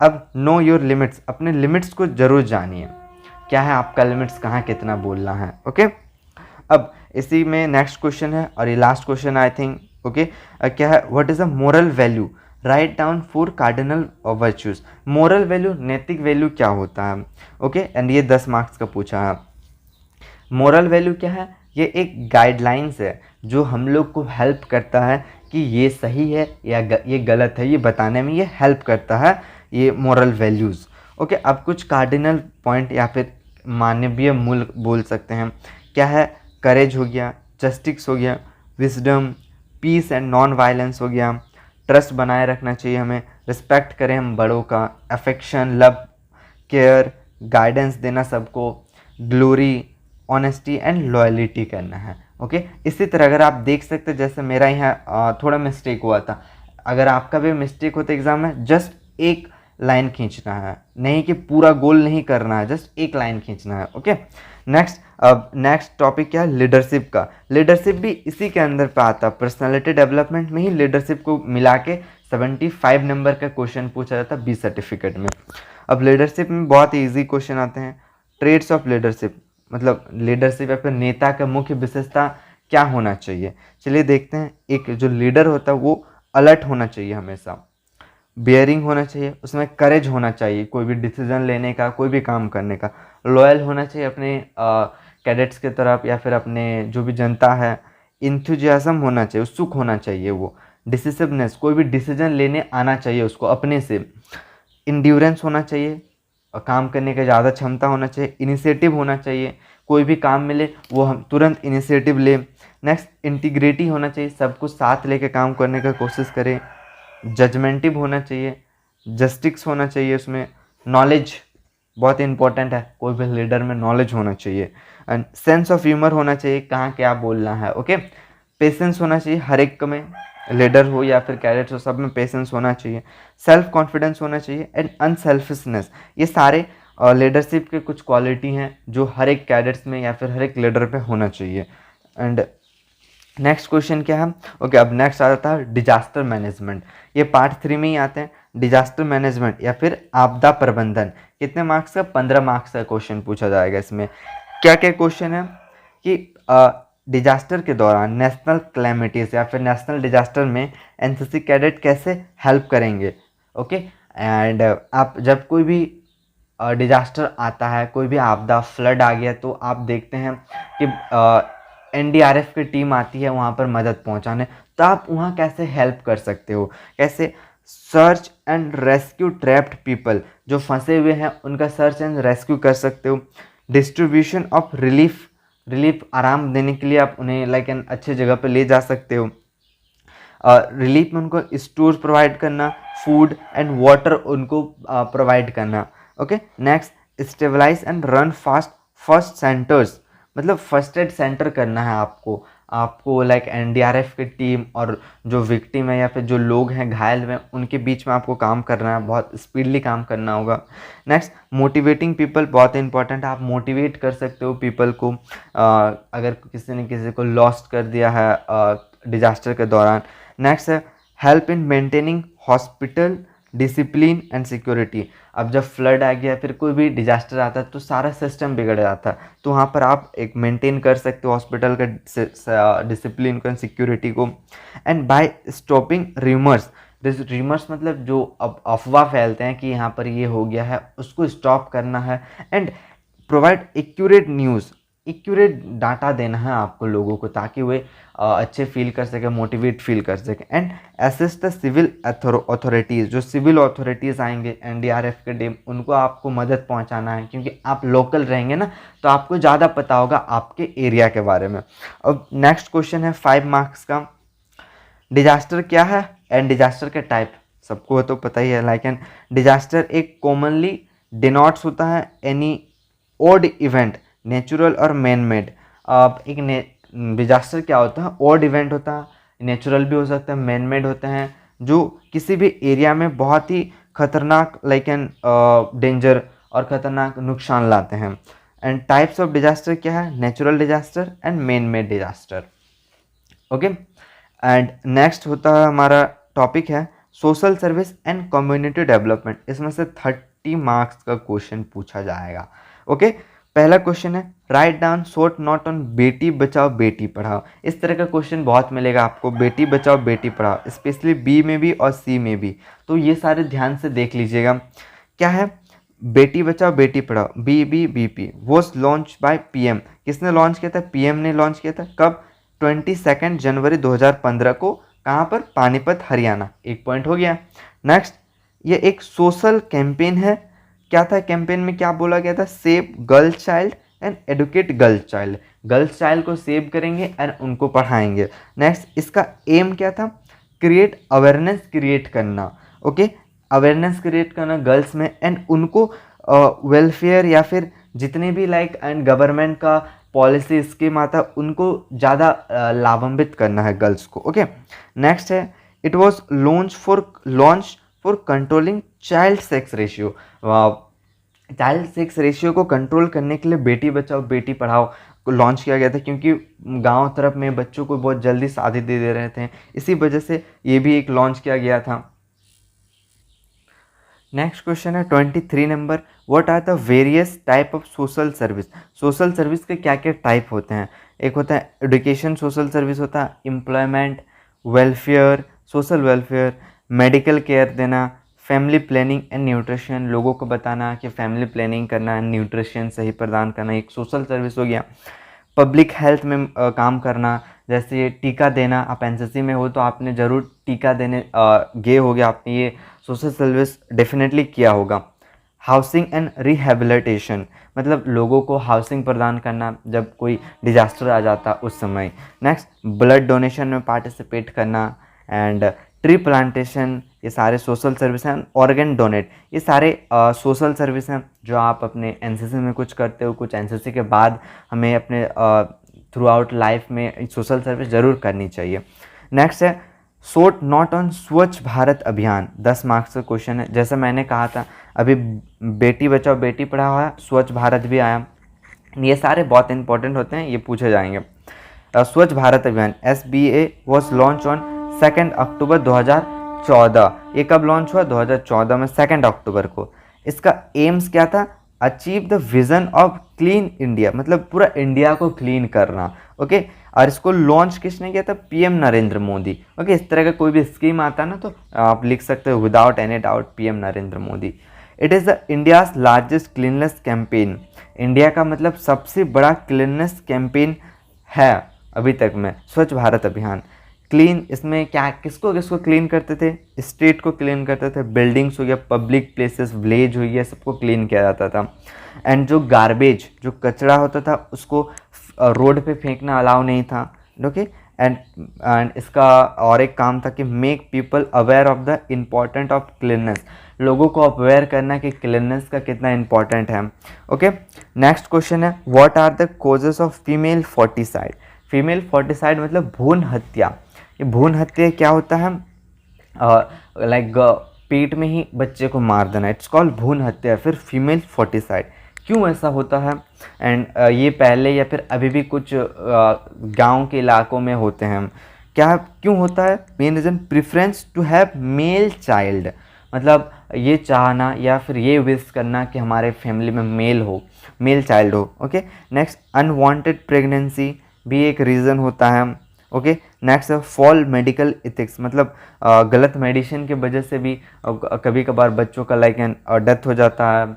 अब नो योर लिमिट्स, अपने लिमिट्स को ज़रूर जानिए, क्या है आपका लिमिट्स, कहाँ कितना बोलना है, ओके। अब इसी में नेक्स्ट क्वेश्चन है और ये last question I think, okay. क्या है, what is a moral value? Write down 4 cardinal virtues. Moral value, नैतिक वैल्यू क्या होता है, ओके। एंड ये 10 मार्क्स का पूछा है। मोरल वैल्यू क्या है? ये एक गाइडलाइंस है जो हम लोग को हेल्प करता है कि ये सही है या ये गलत है, ये बताने में ये हेल्प करता है, ये मोरल वैल्यूज़, ओके। अब कुछ कार्डिनल पॉइंट या फिर मानवीय मूल्य बोल सकते हैं। क्या है? करेज हो गया, जस्टिस हो गया, wisdom, peace and non violence हो गया, ट्रस्ट बनाए रखना चाहिए हमें, रिस्पेक्ट करें हम बड़ों का, अफेक्शन, लव, केयर, गाइडेंस देना सबको, ग्लोरी, ऑनेस्टी एंड लॉयलिटी करना है, ओके। इसी तरह अगर आप देख सकते हैं, जैसे मेरा यहाँ थोड़ा मिस्टेक हुआ था, अगर आपका भी मिस्टेक होता एग्जाम में, जस्ट एक लाइन खींचना है, नहीं कि पूरा गोल नहीं करना है, जस्ट एक लाइन खींचना है, ओके। नेक्स्ट, अब नेक्स्ट टॉपिक क्या है? लीडरशिप का। लीडरशिप भी इसी के अंदर पे आता है, पर्सनालिटी डेवलपमेंट में ही लीडरशिप को मिला के 75 नंबर का क्वेश्चन पूछा जाता है 20 सर्टिफिकेट में। अब लीडरशिप में बहुत ईजी क्वेश्चन आते हैं। ट्रेड्स ऑफ लीडरशिप, मतलब लीडरशिप या फिर नेता का मुख्य विशेषता क्या होना चाहिए? चलिए देखते हैं। एक जो लीडर होता है वो अलर्ट होना चाहिए हमेशा, बियरिंग होना चाहिए, उसमें करेज होना चाहिए कोई भी डिसीजन लेने का, कोई भी काम करने का, लॉयल होना चाहिए अपने कैडेट्स के तरफ या फिर अपने जो भी जनता है, इंथुजियाज्म होना चाहिए, उत्सुक होना चाहिए वो, डिसिसिवनेस, कोई भी डिसीजन लेने आना चाहिए उसको अपने से, इंड्योरेंस होना चाहिए और काम करने का ज़्यादा क्षमता होना चाहिए, इनिशिएटिव होना चाहिए, कोई भी काम मिले वो हम तुरंत इनिशिएटिव ले। नेक्स्ट, इंटीग्रिटी होना चाहिए, सब कुछ साथ लेके काम करने का कोशिश करें, जजमेंटिव होना चाहिए, जस्टिस होना चाहिए उसमें, नॉलेज बहुत इंपॉर्टेंट है, कोई भी लीडर में नॉलेज होना चाहिए, एंड सेंस ऑफ ह्यूमर होना चाहिए, कहाँ क्या बोलना है, ओके। पेशेंस होना चाहिए हर एक में, लीडर हो या फिर कैडेट्स हो, सब में पेशेंस होना चाहिए, सेल्फ कॉन्फिडेंस होना चाहिए, एंड अनसेल्फिशनेस। ये सारे लीडरशिप के कुछ क्वालिटी हैं जो हर एक कैडेट्स में या फिर हर एक लीडर पे होना चाहिए। एंड नेक्स्ट क्वेश्चन क्या है, ओके, अब नेक्स्ट आ जाता है डिजास्टर मैनेजमेंट। ये पार्ट 3 में ही आते हैं, डिजास्टर मैनेजमेंट या फिर आपदा प्रबंधन। कितने मार्क्स का? 15 मार्क्स का क्वेश्चन पूछा जाएगा इसमें। क्या क्या क्वेश्चन है कि डिजास्टर के दौरान नेशनल क्लैमिटीज या फिर नेशनल डिजास्टर में एनसीसी कैडेट कैसे हेल्प करेंगे, ओके। एंड आप जब कोई भी डिजास्टर आता है, कोई भी आपदा, फ्लड आ गया, तो आप देखते हैं कि एनडीआरएफ की टीम आती है वहाँ पर मदद पहुँचाने, तो आप वहाँ कैसे हेल्प कर सकते हो, कैसे search and rescue trapped people, जो फंसे हुए हैं उनका सर्च एंड रेस्क्यू कर सकते हो। डिस्ट्रीब्यूशन ऑफ रिलीफ आराम देने के लिए आप उन्हें लाइक एन अच्छी जगह पर ले जा सकते हो। रिलीफ में उनको स्टोर प्रोवाइड करना, फूड एंड वाटर उनको प्रोवाइड करना, okay. Next, stabilise and run first centres, मतलब फर्स्ट एड सेंटर करना है आपको लाइक एनडीआरएफ की टीम और जो विक्टिम है या फिर जो लोग हैं घायल हुए उनके बीच में आपको काम करना है, बहुत स्पीडली काम करना होगा। नेक्स्ट, मोटिवेटिंग पीपल, बहुत इंपॉर्टेंट है, आप मोटिवेट कर सकते हो पीपल को। अगर किसी ने किसी को लॉस्ट कर दिया है डिजास्टर के दौरान। नेक्स्ट है help in maintaining hospital discipline and security. अब जब फ्लड आ गया, फिर कोई भी डिजास्टर आता है तो सारा सिस्टम बिगड़ जाता है, तो वहाँ पर आप एक मेंटेन कर सकते हो हॉस्पिटल का डिसिप्लिन को एंड सिक्योरिटी को। And by stopping rumours, rumours मतलब जो अब अफवाह फैलते हैं कि यहाँ पर ये हो गया है, उसको स्टॉप करना है। And provide accurate news, accurate data देना है आपको लोगों को, ताकि वे अच्छे फील कर सके, मोटिवेट फील कर सके। And assist the civil authorities, जो सिविल अथॉरिटीज़ आएंगे एनडीआरएफ के टीम, उनको आपको मदद पहुंचाना है, क्योंकि आप लोकल रहेंगे ना, तो आपको ज़्यादा पता होगा आपके एरिया के बारे में। अब नेक्स्ट क्वेश्चन है 5 मार्क्स का, डिजास्टर क्या है एंड डिजास्टर के टाइप सबको तो पता ही है। लाइक एन डिजास्टर एक कॉमनली डिनोट्स होता है एनी ओड इवेंट, नेचुरल और मैन मेड। अब एक डिजास्टर क्या होता है? ओड इवेंट होता है, नेचुरल भी हो सकता है, मैन मेड होते हैं, जो किसी भी एरिया में बहुत ही खतरनाक लाइक एन डेंजर और ख़तरनाक नुकसान लाते हैं। एंड टाइप्स ऑफ डिजास्टर क्या है? Natural disaster and man made disaster, okay. And next होता है हमारा टॉपिक है social service and community development. इसमें से 30 मार्क्स का क्वेश्चन पूछा जाएगा, ओके। पहला क्वेश्चन है write down short note on Beti Bachao Beti Padhao. इस तरह का क्वेश्चन बहुत मिलेगा आपको, बेटी बचाओ बेटी पढ़ाओ, स्पेशली बी में भी और सी में भी, तो ये सारे ध्यान से देख लीजिएगा। क्या है? Beti Bachao Beti Padhao, BBBP was launch by PM। किसने लॉन्च किया था? PM ने लॉन्च किया था। कब? 22 जनवरी 2015 को। कहाँ पर? पानीपत, हरियाणा। एक पॉइंट हो गया। नेक्स्ट, ये एक सोशल कैंपेन है। क्या था कैंपेन में? क्या बोला गया था? Save girl child and educate girl child. Girls child को सेव करेंगे एंड उनको पढ़ाएंगे। नेक्स्ट, इसका एम क्या था? क्रिएट अवेयरनेस क्रिएट करना, ओके। अवेयरनेस क्रिएट करना गर्ल्स में एंड उनको वेलफेयर या फिर जितने भी लाइक एंड गवर्नमेंट का पॉलिसी स्कीम आता है उनको ज़्यादा लाभान्वित करना है गर्ल्स को, ओके। नेक्स्ट है it was launch for controlling child sex ratio. Child sex ratio को कंट्रोल करने के लिए बेटी बचाओ बेटी पढ़ाओ को लॉन्च किया गया था, क्योंकि गांव तरफ में बच्चों को बहुत जल्दी शादी दे रहे थे, इसी वजह से ये भी एक लॉन्च किया गया था। नेक्स्ट क्वेश्चन है 23 number, what are the various type of social service. Social service के क्या क्या टाइप होते हैं? एक होता है एजुकेशन सोशल सर्विस होता है, employment, welfare, social welfare, medical care देना, फैमिली प्लानिंग एंड न्यूट्रिशन, लोगों को बताना कि फैमिली प्लानिंग करना, न्यूट्रिशन सही प्रदान करना, एक सोशल सर्विस हो गया। पब्लिक हेल्थ में काम करना, जैसे टीका देना, आप एनसीसी में हो तो आपने ज़रूर टीका देने गए होगे, आपने ये सोशल सर्विस डेफिनेटली किया होगा। हाउसिंग एंड रिहेबिलिटेशन, मतलब लोगों को हाउसिंग प्रदान करना जब कोई डिजास्टर आ जाता उस समय। नेक्स्ट, ब्लड डोनेशन में पार्टिसिपेट करना एंड ट्री प्लांटेशन, ये सारे सोशल सर्विस हैं। ऑर्गन डोनेट, ये सारे सोशल सर्विस हैं जो आप अपने एनसीसी में कुछ करते हो, कुछ एनसीसी के बाद हमें अपने थ्रू आउट लाइफ में सोशल सर्विस ज़रूर करनी चाहिए। नेक्स्ट है शॉर्ट नोट ऑन स्वच्छ भारत अभियान, 10 मार्क्स का क्वेश्चन है। जैसे मैंने कहा था अभी बेटी बचाओ बेटी पढ़ाओ है, स्वच्छ भारत भी आया, ये सारे बहुत इंपॉर्टेंट होते हैं, ये पूछे जाएंगे। स्वच्छ भारत अभियान SBA वॉज लॉन्च ऑन 2 अक्टूबर 2014, ये कब लॉन्च हुआ? 2014 में 2 अक्टूबर को। इसका एम्स क्या था? Achieve the vision of clean India, मतलब पूरा इंडिया को क्लीन करना। ओके, और इसको लॉन्च किसने किया था? PM नरेंद्र मोदी। ओके, इस तरह का कोई भी स्कीम आता ना तो आप लिख सकते हो without any doubt PM Narendra Modi. It is the India's largest cleanliness campaign, India का मतलब सबसे बड़ा क्लीननेस कैंपेन है अभी तक में स्वच्छ भारत अभियान। क्लीन, इसमें क्या किसको किसको क्लीन करते थे? स्टेट को क्लीन करते थे, बिल्डिंग्स हो गया, पब्लिक प्लेसेस, विलेज हो गया, सबको क्लीन किया जाता था। एंड जो गार्बेज, जो कचरा होता था उसको रोड पे फेंकना अलाउ नहीं था। ओके, एंड इसका और एक काम था कि make people aware of the important of cleanliness, लोगों को अवेयर करना कि क्लीननेस का कितना इंपॉर्टेंट है। ओके, नेक्स्ट क्वेश्चन है what are the causes of female foeticide. Female foeticide मतलब भ्रूण हत्या। ये भ्रूण हत्या क्या होता है? लाइक पेट में ही बच्चे को मार देना, इट्स कॉल्ड भ्रूण हत्या, फिर फीमेल फोर्टिसाइड। क्यों ऐसा होता है? एंड ये पहले या फिर अभी भी कुछ गांव के इलाकों में होते हैं। क्या क्यों होता है? Main reason preference to have male child, मतलब ये चाहना या फिर ये विश करना कि हमारे फैमिली में मेल चाइल्ड हो। ओके, नेक्स्ट अनवांटेड प्रेगनेंसी भी एक रीज़न होता है। ओके, नेक्स्ट है फॉल मेडिकल इथिक्स, मतलब गलत मेडिसिन की वजह से भी कभी कभार बच्चों का लाइक डेथ हो जाता है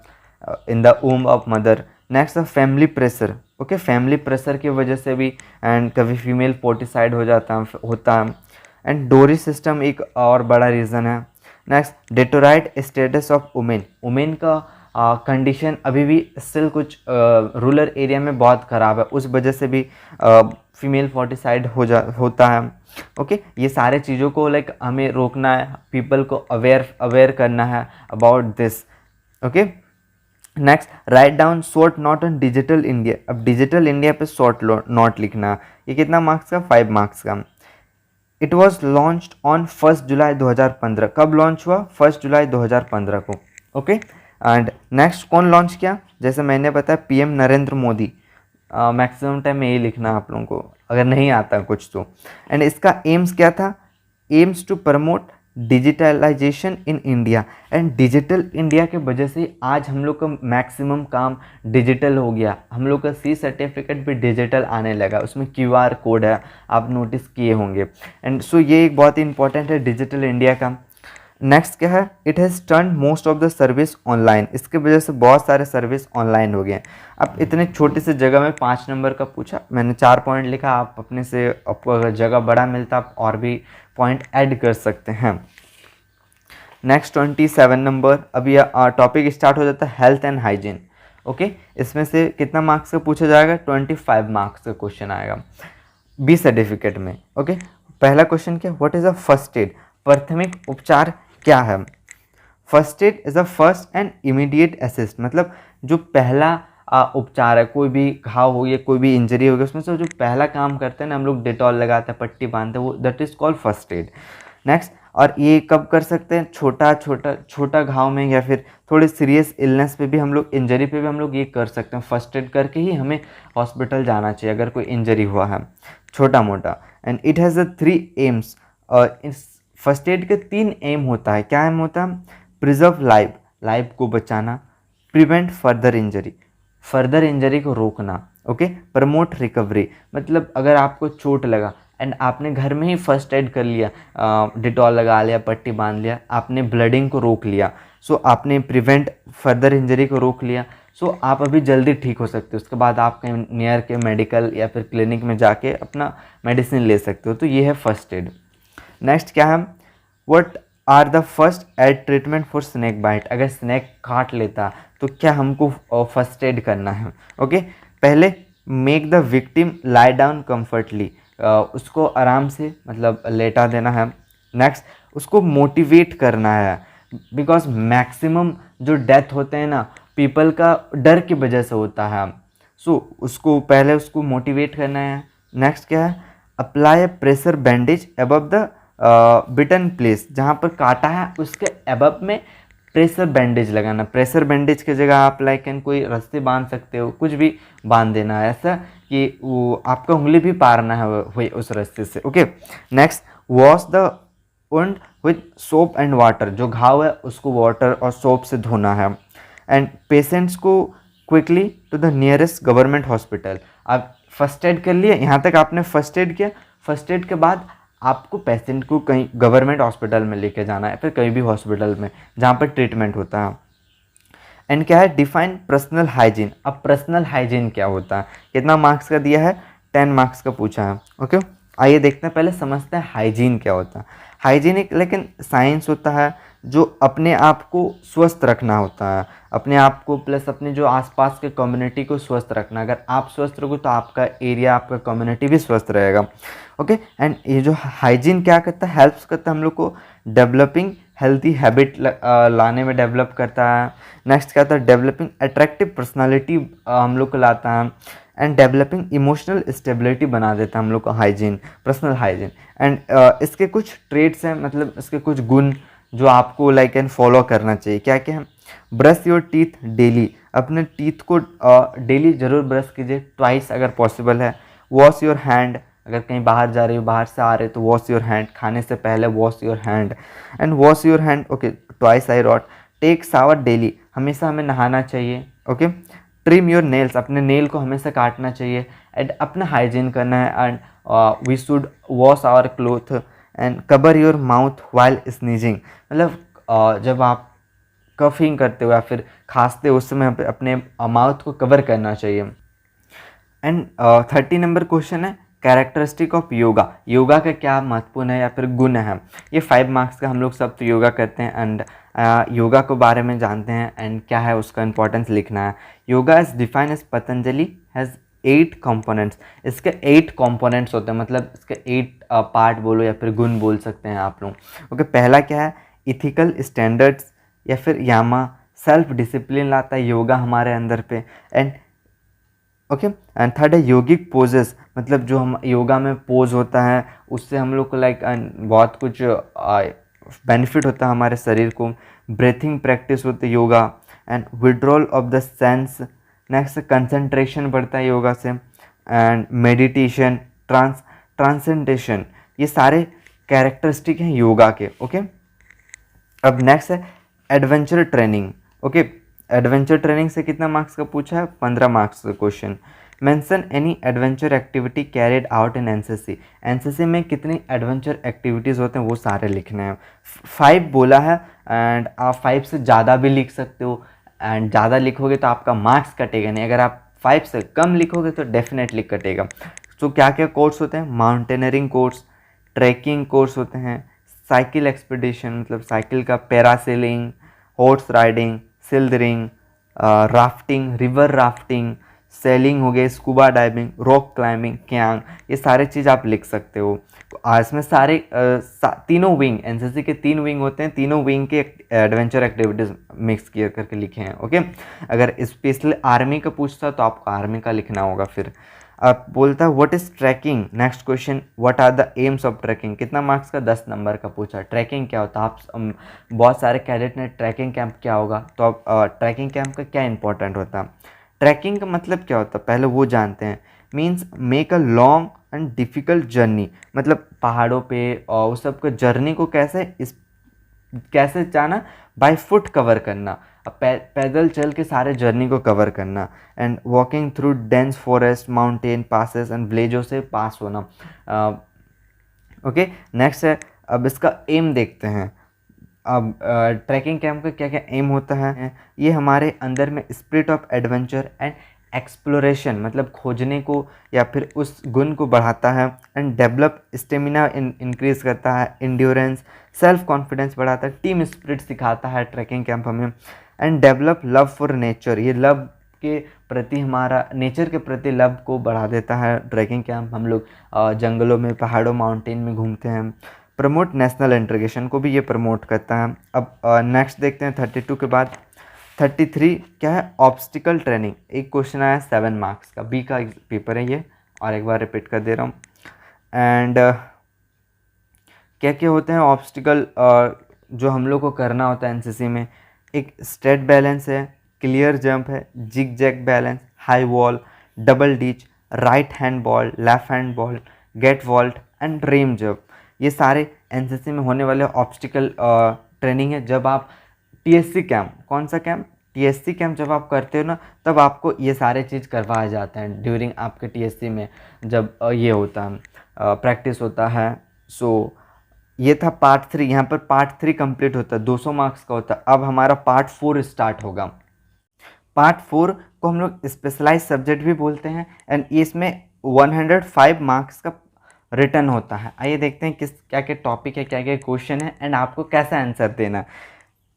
in the womb of mother. Next है family pressure. Okay, family pressure की वजह से भी एंड कभी फीमेल फोर्टिसाइड होता है। एंड डोरी सिस्टम एक और बड़ा रीज़न है। नेक्स्ट डेटोराइट स्टेटस ऑफ वुमेन का कंडीशन अभी भी स्टिल कुछ रूरल एरिया में बहुत ख़राब है, उस वजह से भी फीमेल फोर्टिसाइड होता है। ओके, ये सारे चीज़ों को लाइक हमें रोकना है, पीपल को अवेयर करना है about this. Okay, next write down short note on digital India. अब डिजिटल इंडिया पे शॉर्ट नोट लिखना, ये कितना मार्क्स का? 5 मार्क्स का। इट वॉज लॉन्च्ड ऑन 1 जुलाई 2015, कब लॉन्च हुआ? 1 जुलाई 2015 को। ओके, एंड नेक्स्ट कौन लॉन्च किया? जैसे मैंने बताया PM Narendra Modi. Maximum time में यही लिखना है आप लोगों को अगर नहीं आता कुछ तो। एंड इसका एम्स क्या था? Aims to promote digitalisation in India. And digital India के वजह से आज हम लोग का मैक्सिमम काम डिजिटल हो गया, हम लोग का C सर्टिफिकेट भी डिजिटल आने लगा, उसमें QR कोड है, आप नोटिस किए होंगे। एंड सो ये एक बहुत ही इंपॉर्टेंट है डिजिटल इंडिया का। नेक्स्ट क्या है? It has turn most of the service online, इसके वजह से बहुत सारे सर्विस ऑनलाइन हो गए। अब इतने छोटी सी जगह में 5 नंबर का पूछा, मैंने 4 पॉइंट लिखा, आप अपने से आपको अगर जगह बड़ा मिलता आप और भी पॉइंट ऐड कर सकते हैं। नेक्स्ट 27 नंबर, अब यह टॉपिक स्टार्ट हो जाता है हेल्थ एंड हाइजीन। ओके, इसमें से कितना मार्क्स का पूछा जाएगा? 25 मार्क्स का क्वेश्चन आएगा B सर्टिफिकेट में। ओके, पहला क्वेश्चन क्या? What is a first aid, प्राथमिक उपचार क्या है? First aid is a first and immediate assist, मतलब जो पहला उपचार है, कोई भी घाव हो गया, कोई भी इंजरी हो गई, उसमें से जो पहला काम करते हैं ना हम लोग, डेटॉल लगाते हैं, पट्टी बांधते हैं, वो that is called first aid. Next, और ये कब कर सकते हैं? छोटा घाव में या फिर थोड़ी सीरियस इलनेस पे भी हम लोग, इंजरी पे भी हम लोग ये कर सकते हैं। फर्स्ट एड करके ही हमें हॉस्पिटल जाना चाहिए अगर कोई इंजरी हुआ है छोटा मोटा। And it has the 3 AIIMS, और इस फर्स्ट एड के 3 एम होता है। क्या एम होता है? प्रिजर्व लाइफ को बचाना, प्रिवेंट फर्दर इंजरी को रोकना, ओके, प्रमोट रिकवरी, मतलब अगर आपको चोट लगा, एंड आपने घर में ही फर्स्ट एड कर लिया, डिटॉल लगा लिया, पट्टी बांध लिया, आपने ब्लडिंग को रोक लिया, सो आपने प्रिवेंट फर्दर इंजरी को रोक लिया, सो आप अभी जल्दी ठीक हो सकते हो। उसके बाद आप कहीं नियर के मेडिकल या फिर क्लिनिक में जाके अपना मेडिसिन ले सकते हो। तो ये है फर्स्ट एड। नेक्स्ट क्या है, what are the first aid treatment for snake bite. अगर स्नैक काट लेता तो क्या हमको फर्स्ट एड करना है। ओके, पहले make the victim lie down comfortably, उसको आराम से मतलब लेटा देना है। नेक्स्ट, उसको मोटिवेट करना है, बिकॉज मैक्सिमम जो डेथ होते हैं ना पीपल का डर की वजह से होता है। सो उसको पहले उसको मोटिवेट करना है। नेक्स्ट क्या है, apply a pressure bandage above the bitten place, जहाँ पर काटा है उसके अबव में प्रेशर बैंडेज लगाना। प्रेशर बैंडेज की जगह आप लाइक कैन कोई रस्सी बांध सकते हो, कुछ भी बांध देना है ऐसा कि वो आपका उंगली भी पार ना है उस रस्सी से। Okay, next, wash the wound with soap and water, जो घाव है उसको वाटर और सोप से धोना है। एंड पेशेंट्स को quickly to the nearest government hospital. आप फर्स्ट एड कर लिए, यहाँ तक आपने फर्स्ट एड किया। फर्स्ट एड के बाद आपको पेशेंट को कहीं गवर्नमेंट हॉस्पिटल में लेके जाना है, फिर कहीं भी हॉस्पिटल में जहाँ पर ट्रीटमेंट होता है। एंड क्या है, डिफाइन पर्सनल हाइजीन। अब पर्सनल हाइजीन क्या होता है, कितना मार्क्स का दिया है, 10 मार्क्स का पूछा है। ओके, आइए देखते हैं, पहले समझते हैं हाइजीन क्या होता है। हाइजीन एक लेकिन साइंस होता है जो अपने आप को स्वस्थ रखना होता है, अपने आप को प्लस अपने जो आसपास के कम्युनिटी को स्वस्थ रखना। अगर आप स्वस्थ रहोगे तो आपका एरिया, आपका कम्युनिटी भी स्वस्थ रहेगा। ओके, एंड ये जो हाइजीन क्या करता है, हेल्प्स करता है हम लोग को डेवलपिंग हेल्थी हैबिट लाने में डेवलप करता है। नेक्स्ट क्या होता है, डेवलपिंग अट्रैक्टिव पर्सनालिटी हम लोग को लाता है। एंड डेवलपिंग इमोशनल स्टेबिलिटी बना देता है हम लोग को हाइजीन, पर्सनल हाइजीन। एंड इसके कुछ ट्रेड्स हैं, मतलब इसके कुछ गुण जो आपको लाइक एंड फॉलो करना चाहिए। क्या क्या है, ब्रश योर टीथ डेली, अपने टीथ को डेली ज़रूर ब्रश कीजिए, ट्वाइस अगर पॉसिबल है। वॉश योर हैंड, अगर कहीं बाहर जा रहे हो, बाहर से आ रहे हो तो वॉश योर हैंड, खाने से पहले wash your hand and wash your hand. Okay, twice I wrote. Take shower daily, हमेशा हमें नहाना चाहिए। ओके, ट्रिम योर नेल्स, अपने नेल को हमेशा काटना चाहिए। एंड अपना हाइजीन करना है। And we should wash our cloth and cover your mouth while sneezing, मतलब जब आप कफिंग करते हो या फिर खांसते हो उस समय अपने माउथ को कवर करना चाहिए। एंड 30 नंबर क्वेश्चन है, कैरेक्टरिस्टिक ऑफ योगा, योगा का क्या महत्वपूर्ण है या फिर गुण है। ये 5 मार्क्स का, हम लोग सब तो योगा करते हैं एंड योगा के बारे में जानते हैं एंड क्या है उसका इंपॉर्टेंस लिखना है। Yoga is defined as Patanjali has 8 components, इसके 8 कंपोनेंट्स होते हैं, मतलब इसके 8 पार्ट बोलो या फिर गुण बोल सकते हैं आप लोग। ओके, पहला क्या है, इथिकल स्टैंडर्ड्स या फिर यामा, सेल्फ डिसिप्लिन लाता है योगा हमारे अंदर पे। एंड ओके, एंड थर्ड है योगिक पोजेस, मतलब जो हम योगा में पोज होता है उससे हम लोग को लाइक बहुत कुछ बेनिफिट होता है हमारे शरीर को। ब्रीथिंग प्रैक्टिस होती है yoga. And withdrawal of the sense, next concentration बढ़ता है योगा से। एंड मेडिटेशन, ट्रांसेंटेशन, ये सारे कैरेक्टरिस्टिक हैं योगा के। ओके, अब नेक्स्ट है adventure training. Okay, adventure training से कितना मार्क्स का पूछा है, 15 मार्क्स का question. Mention any adventure activity carried out in NCC, NCC में कितनी एडवेंचर एक्टिविटीज़ होते हैं वो सारे लिखने हैं। 5 बोला है एंड आप 5 से ज़्यादा भी लिख सकते हो। एंड ज़्यादा लिखोगे तो आपका मार्क्स कटेगा नहीं, अगर आप 5 से कम लिखोगे तो डेफिनेटली कटेगा। तो क्या क्या कोर्स होते हैं, माउंटेनरिंग कोर्स, ट्रैकिंग कोर्स होते हैं, साइकिल एक्सपीडिशन मतलब साइकिल का, parasailing, horse riding, slithering, rafting, river rafting, sailing हो गए, स्कूबा डाइविंग, रॉक क्लाइंबिंग, क्यांग, ये सारे चीज़ आप लिख सकते हो। इसमें सारे तीनों विंग, एनसीसी के 3 विंग होते हैं, तीनों विंग के एडवेंचर एक्टिविटीज़ मिक्स किया करके लिखे हैं। ओके, अगर स्पेशली आर्मी का पूछता तो आपको आर्मी का लिखना होगा। फिर अब बोलता है what is tracking, next question, what are the aims of tracking, कितना मार्क्स का, 10 नंबर का पूछा। ट्रैकिंग क्या होता है, आप बहुत सारे कैडेट ने ट्रैकिंग कैंप क्या होगा, तो आप ट्रैकिंग कैंप का क्या इंपॉर्टेंट होता है। ट्रैकिंग का मतलब क्या होता है पहले वो जानते हैं। Means make a long and difficult journey, मतलब पहाड़ों पे और उस सब के जर्नी को कैसे जाना, बाय फुट कवर करना, पैदल चल के सारे जर्नी को कवर करना। And walking through dense forest, mountain passes and विलेजों से पास होना। ओके, नेक्स्ट है, अब इसका एम देखते हैं। अब ट्रैकिंग कैंप का क्या क्या एम होता है। ये हमारे अंदर में spirit of adventure and exploration, मतलब खोजने को या फिर उस गुण को बढ़ाता है। एंड डेवलप स्टेमिना इंक्रीज करता है, इंड्योरेंस, सेल्फ कॉन्फिडेंस बढ़ाता है, टीम स्पिरिट सिखाता है ट्रैकिंग कैंप हमें। And develop love for nature, ये लव के प्रति, हमारा नेचर के प्रति लव को बढ़ा देता है ट्रैकिंग कैंप। हम लोग जंगलों में, पहाड़ों, माउंटेन में घूमते हैं। प्रमोट नेशनल इंटीग्रेशन को भी ये प्रमोट करता है। अब नेक्स्ट देखते हैं 32 के बाद 33 क्या है, ऑब्स्टिकल ट्रेनिंग। एक क्वेश्चन आया 7 मार्क्स का, बी का पेपर है ये, और एक बार रिपीट कर दे रहा हूँ। एंड क्या क्या होते हैं ऑब्स्टिकल जो हम लोग को करना होता है एनसीसी में। एक स्ट्रेट बैलेंस है, क्लियर जंप है, zig zag balance, high wall, double ditch, right hand ball, left hand ball, gate vault and ram jump. ये सारे एनसीसी में होने वाले ऑब्स्टिकल ट्रेनिंग है। जब आप टीएससी कैंप, कौन सा कैंप, टीएससी कैंप जब आप करते हो ना, तब आपको ये सारे चीज़ करवाए जाते हैं ड्यूरिंग आपके टीएससी में, जब ये होता है प्रैक्टिस होता है। सो ये था पार्ट 3। यहाँ पर पार्ट 3 कंप्लीट होता है, 200 मार्क्स का होता है। अब हमारा पार्ट 4 स्टार्ट होगा। पार्ट 4 को हम लोग स्पेशलाइज सब्जेक्ट भी बोलते हैं। एंड इसमें 105 मार्क्स का रिटर्न होता है। आइए देखते हैं किस क्या क्या टॉपिक है, क्या क्या क्वेश्चन है, एंड आपको कैसा आंसर देना।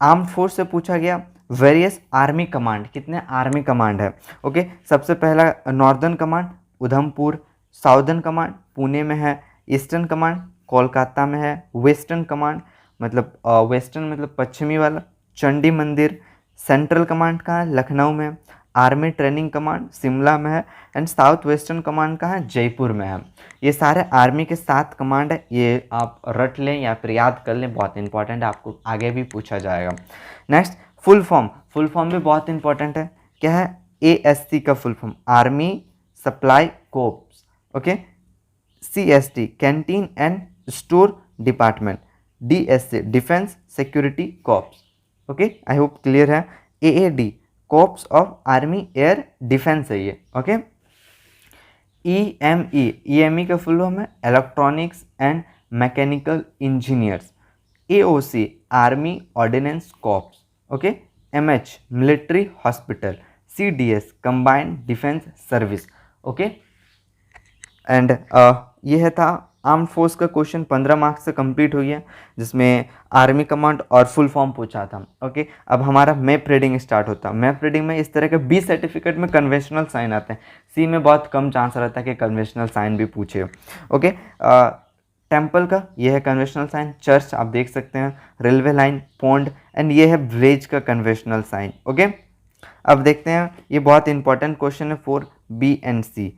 आर्म फोर्स से पूछा गया वेरियस आर्मी कमांड, कितने आर्मी कमांड है। ओके, सबसे पहला northern command Udhampur, southern command Pune में है, ईस्टर्न कमांड कोलकाता में है, वेस्टर्न कमांड मतलब वेस्टर्न मतलब पश्चिमी वाला चंडी मंदिर, सेंट्रल कमांड कहाँ है, लखनऊ में, आर्मी ट्रेनिंग कमांड शिमला में है, एंड साउथ वेस्टर्न कमांड कहाँ है, जयपुर में है। ये सारे आर्मी के 7 कमांड है, ये आप रट लें या फिर याद कर लें, बहुत इंपॉर्टेंट है, आपको आगे भी पूछा जाएगा। नेक्स्ट फुल फॉर्म भी बहुत इंपॉर्टेंट है। क्या है, ASC का full form army supply corpse. Okay, CST canteen and store department, DSC defence security corps. Okay, I hope clear है। AAD corps of army air defence है ये। ओके, EME का फुल फॉर्म है electronics and mechanical engineers. AOC army ordinance corps. Okay, MH military hospital, CDS combined defence service. Okay, and यह था arm force का question, 15 marks से complete हुई है, जिसमें आर्मी कमांड और फुल फॉर्म पूछा था। ओके, अब हमारा मैप रीडिंग स्टार्ट होता है। मैप रीडिंग में इस तरह के B सर्टिफिकेट में कन्वेंशनल साइन आते हैं, C में बहुत कम चांस रहता है कि कन्वेंशनल साइन भी पूछे। ओके, टेम्पल का ये है कन्वेंशनल साइन, चर्च आप देख सकते हैं, रेलवे लाइन, पॉन्ड, एंड ये है ब्रिज का कन्वेंशनल साइन। ओके, अब देखते हैं, ये बहुत इंपॉर्टेंट क्वेश्चन है 4B and C।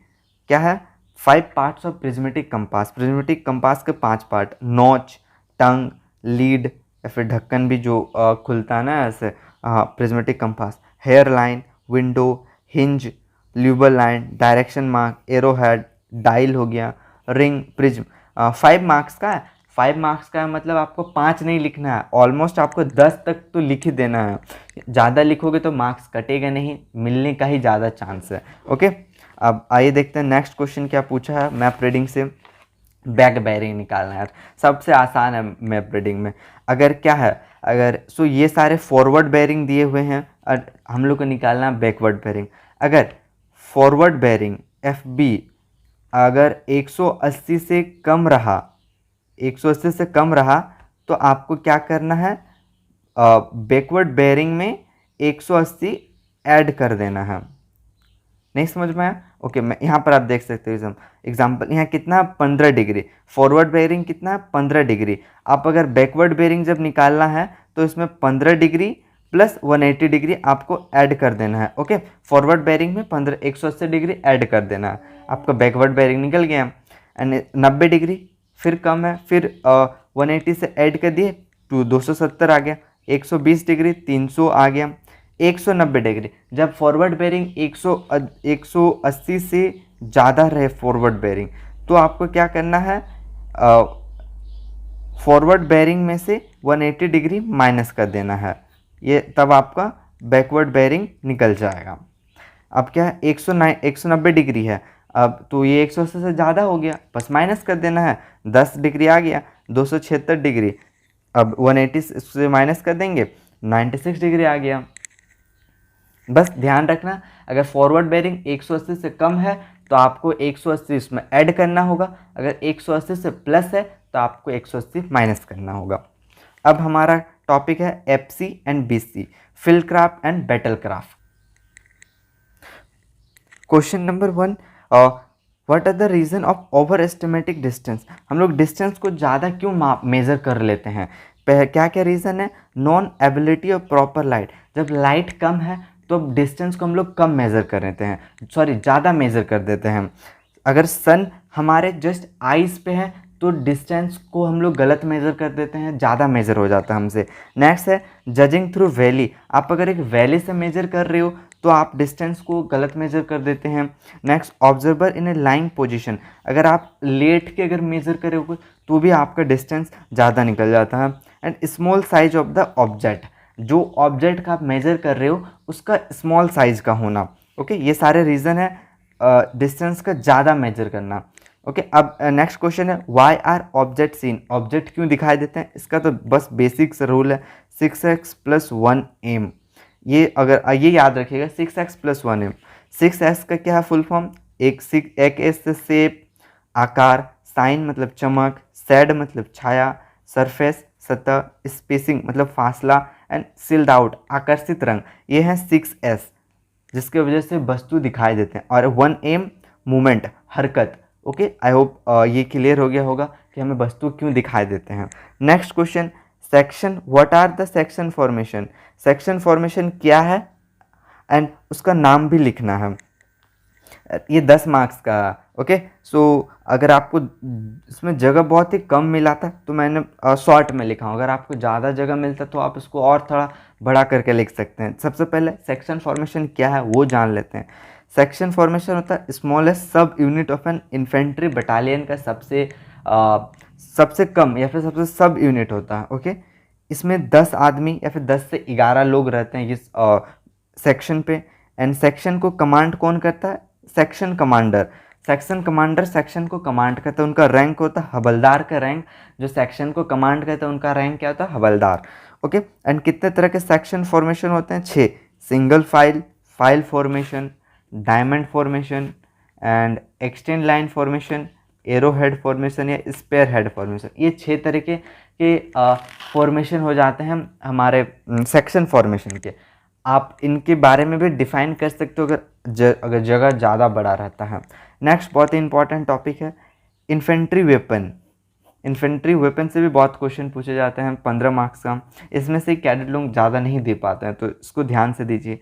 क्या है, 5 parts of prismatic compass. Prismatic compass के 5 पार्ट, नॉच, टंग, लीड या फिर ढक्कन भी जो खुलता है ना ऐसे, prismatic compass, hair line, window, hinge, lubber line, direction mark, arrow head, dial हो गया, रिंग, प्रिज्म। 5 मार्क्स का है। 5 मार्क्स का है मतलब आपको 5 नहीं लिखना है, ऑलमोस्ट आपको 10 तक तो लिख ही देना है। ज़्यादा लिखोगे तो मार्क्स कटेगा नहीं, मिलने का ही ज़्यादा चांस है। ओके, अब आइए देखते हैं नेक्स्ट क्वेश्चन क्या पूछा है मैप रीडिंग से। बैक बेयरिंग निकालना है, सबसे आसान है मैप रीडिंग में। अगर क्या है, अगर ये सारे फॉरवर्ड बेयरिंग दिए हुए हैं और हम लोग को निकालना है बैकवर्ड बेयरिंग। अगर फॉरवर्ड बेयरिंग FB अगर 180 से कम रहा, 180 से कम रहा, तो आपको क्या करना है, बैकवर्ड बेयरिंग में 180 ऐड कर देना है। नहीं समझ में आया? ओके, मैं यहाँ पर आप देख सकते हो एग्जाम्पल, यहाँ कितना 15 डिग्री, फॉरवर्ड बेयरिंग कितना 15 डिग्री। आप अगर बैकवर्ड बेयरिंग जब निकालना है तो इसमें 15 डिग्री प्लस 180 डिग्री आपको ऐड कर देना है। ओके, फॉरवर्ड बेयरिंग में 180 डिग्री ऐड कर देना है, आपका बैकवर्ड बेयरिंग निकल गया। एंड 90 डिग्री फिर कम है, फिर 180 से ऐड कर दिए तो 270 आ गया, 120 डिग्री 300 आ गया, 190 डिग्री। जब फॉरवर्ड बेयरिंग 180 से ज़्यादा रहे फॉरवर्ड बेयरिंग, तो आपको क्या करना है, फॉरवर्ड बेयरिंग में से 180 डिग्री माइनस कर देना है, ये तब आपका बैकवर्ड बेयरिंग निकल जाएगा। अब क्या है, 190 डिग्री है, अब तो ये 180 से ज़्यादा हो गया, बस माइनस कर देना है, 10 डिग्री आ गया, 276 डिग्री। अब 180 से माइनस कर देंगे, 96 डिग्री आ गया। बस ध्यान रखना, अगर फॉरवर्ड बेयरिंग 180 से कम है तो आपको 180 इसमें ऐड करना होगा, अगर 180 से प्लस है तो आपको 180 माइनस करना होगा। अब हमारा टॉपिक है FC and BC, fieldcraft and battlecraft. Question number 1, what are the reason of over estimating distance. हम लोग डिस्टेंस को ज़्यादा क्यों मेज़र कर लेते हैं, क्या क्या रीज़न है। Non ability of proper light, जब लाइट कम है तो डिस्टेंस को हम लोग कम मेज़र कर देते हैं, सॉरी ज़्यादा मेज़र कर देते हैं। अगर सन हमारे जस्ट आइज़ पे है तो डिस्टेंस को हम लोग गलत मेज़र कर देते हैं, ज़्यादा मेज़र हो जाता है हमसे। नेक्स्ट है जजिंग थ्रू वैली, आप अगर एक वैली से मेज़र कर रहे हो तो आप डिस्टेंस को गलत मेज़र कर देते हैं। नेक्स्ट ऑब्जर्वर इन ए लाइंग पोजीशन, अगर आप लेट के अगर मेज़र करोगे तो भी आपका डिस्टेंस ज़्यादा निकल जाता है। And small size of the object, जो ऑब्जेक्ट का आप मेज़र कर रहे हो उसका स्मॉल साइज का होना। ओके, ये सारे रीज़न है डिस्टेंस का ज़्यादा मेजर करना। ओके, अब नेक्स्ट क्वेश्चन है why are object seen, object क्यों दिखाई देते हैं। इसका तो बस बेसिक रूल है 6x + 1m, ये अगर ये याद रखिएगा 6x + 1m। 6s का क्या है फुल फॉर्म, एक एस से शेप आकार, साइन मतलब चमक, शेड मतलब छाया, सरफेस सतह, स्पेसिंग मतलब फासला, एंड सिल्ड आउट आकर्षित रंग, ये है 6s जिसके वजह से वस्तु दिखाई देते हैं। और 1m मूवमेंट हरकत। ओके, आई होप ये क्लियर हो गया होगा कि हमें वस्तु क्यों दिखाई देते हैं। Next question, section, what are the section formation, section formation क्या है एंड उसका नाम भी लिखना है। ये 10 मार्क्स का। ओके, सो अगर आपको इसमें जगह बहुत ही कम मिला था तो मैंने शॉर्ट में लिखा हूँ, अगर आपको ज़्यादा जगह मिलता तो आप इसको और थोड़ा बड़ा करके लिख सकते हैं। सबसे पहले सेक्शन फॉर्मेशन क्या है वो जान लेते हैं। सेक्शन फॉर्मेशन होता है smallest sub unit of an infantry battalion का सबसे कम या फिर सबसे सब यूनिट होता है। ओके, इसमें 10 आदमी या फिर 10 से 11 लोग रहते हैं इस सेक्शन पे। एंड सेक्शन को कमांड कौन करता है, section commander. Section commander section को कमांड करता है, उनका रैंक होता है हवलदार का रैंक, जो सेक्शन को कमांड करता है उनका रैंक क्या होता है, हवलदार। ओके, एंड कितने तरह के सेक्शन फॉर्मेशन होते हैं, 6। Single file, file formation, diamond formation, and extend line formation, arrow head formation या स्पेयर हेड फॉर्मेशन। ये 6 तरीके के फॉर्मेशन हो जाते हैं हमारे सेक्शन फॉर्मेशन के। आप इनके बारे में भी डिफाइन कर सकते हो अगर जगह ज़्यादा बड़ा रहता है। नेक्स्ट बहुत ही इंपॉर्टेंट टॉपिक है इन्फेंट्री वेपन। इन्फेंट्री वेपन से भी बहुत क्वेश्चन पूछे जाते हैं 15 मार्क्स का, इसमें से कैडेट लोग ज़्यादा नहीं दे पाते हैं तो इसको ध्यान से दीजिए।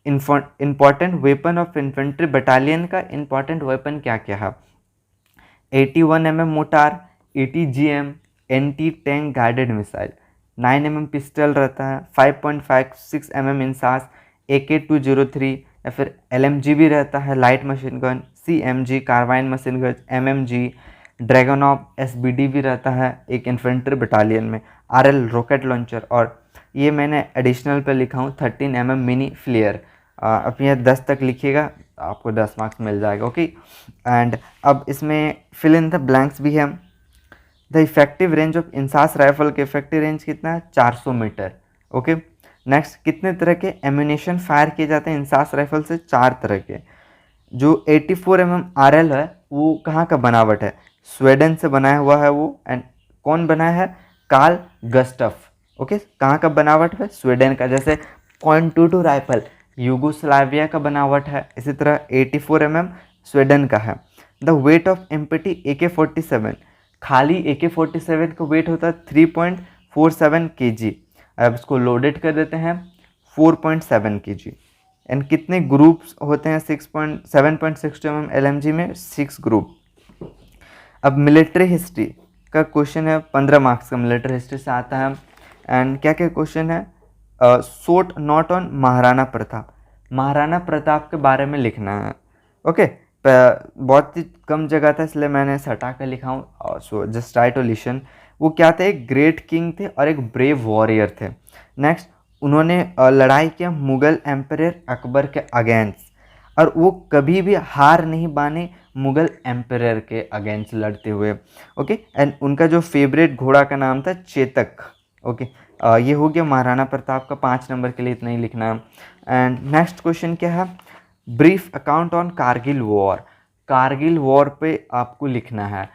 Important weapon of infantry battalion का इंपॉर्टेंट वेपन क्या क्या है, 81 mm motor, 80 GM anti tank guided missile, 9 mm pistol रहता है, 5.56 mm इंसास, AK-203 या फिर LMG भी रहता है, light machine gun, CMG carbine machine gun, MMG, Dragunov SBD भी रहता है एक इन्फेंट्री बटालियन में, RL रॉकेट लॉन्चर, और ये मैंने एडिशनल पे लिखा हूँ 13 mm मिनी फ्लेयर। अब ये 10 तक लिखिएगा आपको 10 मार्क्स मिल जाएगा। ओके, एंड अब इसमें फिल इन द ब्लैंक्स भी है। The effective range of INSAS rifle के इफेक्टिव रेंज कितना है, 400 मीटर। ओके, नेक्स्ट कितने तरह के एम्यूनेशन फायर किए जाते हैं इंसास राइफल से, 4 तरह के। जो 84 mm RL है वो कहाँ का बनावट है, स्वीडन से बनाया हुआ है वो। एंड कौन बनाया है, कार्ल गस्टफ। ओके, कहाँ का बनावट है, स्वीडन का। जैसे .22 राइफल यूगोस्लाविया का बनावट है, इसी तरह 84 mm स्वीडन का है। The weight of empty AK-47, खाली AK-47 का वेट होता है 3.47 kg। अब इसको लोडेड कर देते हैं 4.7 kg। एंड कितने ग्रुप्स होते हैं, 7.62 mm LMG में 6 ग्रुप। अब मिलिट्री हिस्ट्री का क्वेश्चन है, 15 मार्क्स का मिलिट्री हिस्ट्री से आता है। एंड क्या क्या क्वेश्चन है, shot not on Maharana Pratap, Maharana Pratap के बारे में लिखना है। ओके, बहुत ही कम जगह था इसलिए मैंने सटा कर लिखा हूँ, so just try to listen. वो क्या थे, एक ग्रेट किंग थे और एक ब्रेव वॉरियर थे। नेक्स्ट, उन्होंने लड़ाई किया मुगल एम्परर अकबर के अगेंस्ट। और वो कभी भी हार नहीं माने मुग़ल एम्परर के अगेंस्ट लड़ते हुए। ओके, एंड उनका जो फेवरेट घोड़ा का नाम था चेतक। ओके, ये हो गया महाराणा प्रताप का। 5 नंबर के लिए इतना ही लिखना है। एंड नेक्स्ट क्वेश्चन क्या है, brief account on Kargil war. Kargil war पे आपको लिखना है।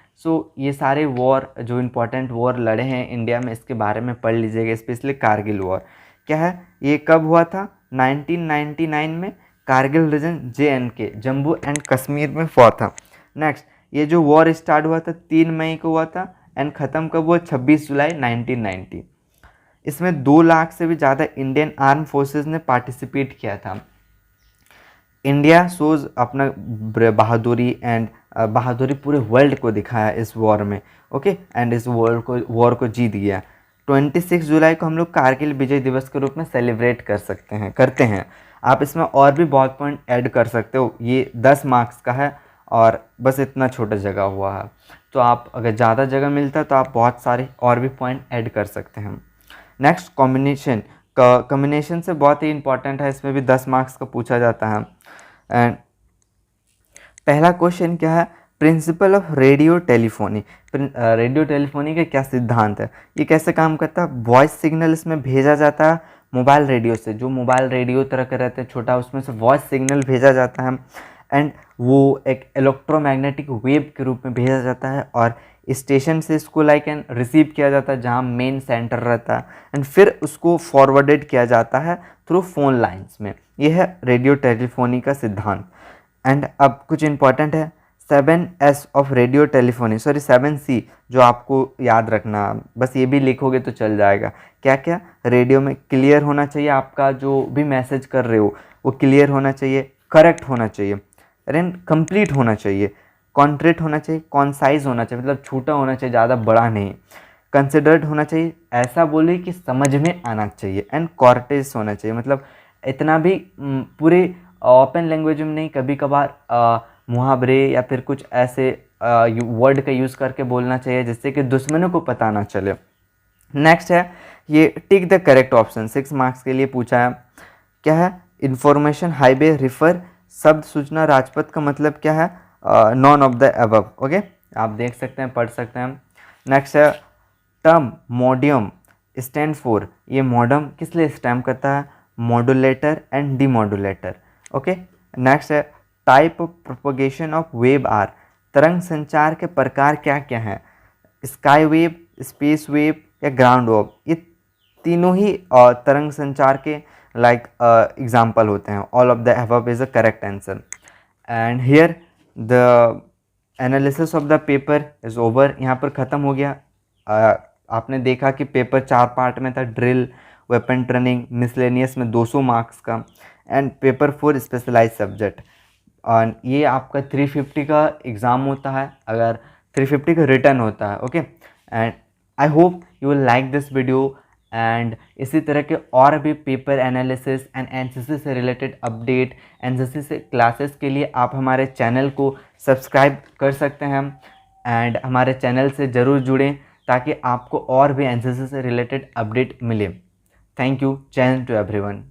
ये सारे वॉर जो इम्पोर्टेंट वॉर लड़े हैं इंडिया में, इसके बारे में पढ़ लीजिएगा, स्पेशली कारगिल वॉर क्या है, ये कब हुआ था, 1999 में Kargil region JNK Jammu and Kashmir में हुआ था। नेक्स्ट, ये जो वॉर स्टार्ट हुआ था 3 मई को हुआ था एंड ख़त्म कब हुआ, 26 जुलाई 1990। इसमें 2 लाख से भी ज़्यादा इंडियन आर्म फोर्सेस ने पार्टिसिपेट किया था। इंडिया शोज़ अपना बहादुरी एंड बहादुरी पूरे वर्ल्ड को दिखाया इस वॉर में। ओके, एंड इस वॉर को जीत गया। 26 जुलाई को हम लोग कारगिल विजय दिवस के रूप में सेलिब्रेट करते हैं। आप इसमें और भी बहुत पॉइंट ऐड कर सकते हो। ये 10 मार्क्स का है और बस इतना छोटा जगह हुआ है, तो आप अगर ज़्यादा जगह मिलता है तो आप बहुत सारे और भी पॉइंट ऐड कर सकते हैं। नेक्स्ट, कॉम्बिनेशन से बहुत ही इंपॉर्टेंट है, इसमें भी 10 मार्क्स का पूछा जाता है। एंड पहला क्वेश्चन क्या है, principle of radio telephony. Radio telephony का क्या सिद्धांत है, ये कैसे काम करता है। वॉइस सिग्नल इसमें भेजा जाता है मोबाइल रेडियो से, जो मोबाइल रेडियो तरह के रहते हैं छोटा, उसमें से वॉइस सिग्नल भेजा जाता है एंड वो एक इलेक्ट्रोमैग्नेटिक वेव के रूप में भेजा जाता है और स्टेशन से इसको लाइक एंड रिसीव किया जाता है जहाँ मेन सेंटर रहता है एंड फिर उसको फॉरवर्डेड किया जाता है थ्रू फोन लाइंस में। यह है रेडियो टेलीफोनी का सिद्धांत। एंड अब कुछ इंपॉर्टेंट है, 7S of radio telephony, 7C जो आपको याद रखना, बस ये भी लिखोगे तो चल जाएगा। क्या क्या, रेडियो में क्लियर होना चाहिए, आपका जो भी मैसेज कर रहे हो वो क्लियर होना चाहिए, करेक्ट होना चाहिए, एंड कंप्लीट होना चाहिए, कॉन्ट्रेट होना चाहिए, कॉन्साइज होना चाहिए, मतलब छोटा होना चाहिए, ज़्यादा बड़ा नहीं, कंसिडर्ड होना चाहिए, ऐसा बोले कि समझ में आना चाहिए, एंड कॉर्टेस होना चाहिए, मतलब इतना भी पूरे ओपन लैंग्वेज में नहीं, कभी कभार मुहावरे या फिर कुछ ऐसे वर्ड का यूज़ करके बोलना चाहिए जिससे कि दुश्मनों को पता ना चले। नेक्स्ट है ये tick the correct option, 6 marks के लिए पूछा है। क्या है, इंफॉर्मेशन हाईवे रिफर, शब्द सूचना राजपथ का मतलब क्या है, none of the above. Okay, आप देख सकते हैं, पढ़ सकते हैं। नेक्स्ट है टर्म मॉडियम स्टैंड फॉर, ये मॉडम किस लिए स्टैंड करता है, modulator and demodulator. Okay, next है type of propagation of wave are, तरंग संचार के प्रकार क्या क्या हैं, स्काई वेव, स्पेस वेव या ग्राउंड वेव। ये तीनों ही तरंग संचार के लाइक एग्जाम्पल होते हैं। All of the above is a correct answer. And here the analysis of the paper is over, यहाँ पर ख़त्म हो गया। आपने देखा कि पेपर 4 पार्ट में था, ड्रिल, वेपन ट्रेनिंग, मिसलेनियस में 200 मार्क्स का, एंड पेपर 4 स्पेशलाइज सब्जेक्ट। और ये आपका 350 का एग्ज़ाम होता है, अगर 350 का रिटर्न होता है। Okay, and I hope you will like this video. And इसी तरह के और भी पेपर एनालिसिस एंड एनसीसी से रिलेटेड अपडेट, एनसीसी से क्लासेस के लिए आप हमारे चैनल को सब्सक्राइब कर सकते हैं एंड हमारे चैनल से ज़रूर जुड़ें ताकि आपको और भी एनसीसी से रिलेटेड अपडेट मिले। थैंक यू, जय हिंद टू एवरीवन।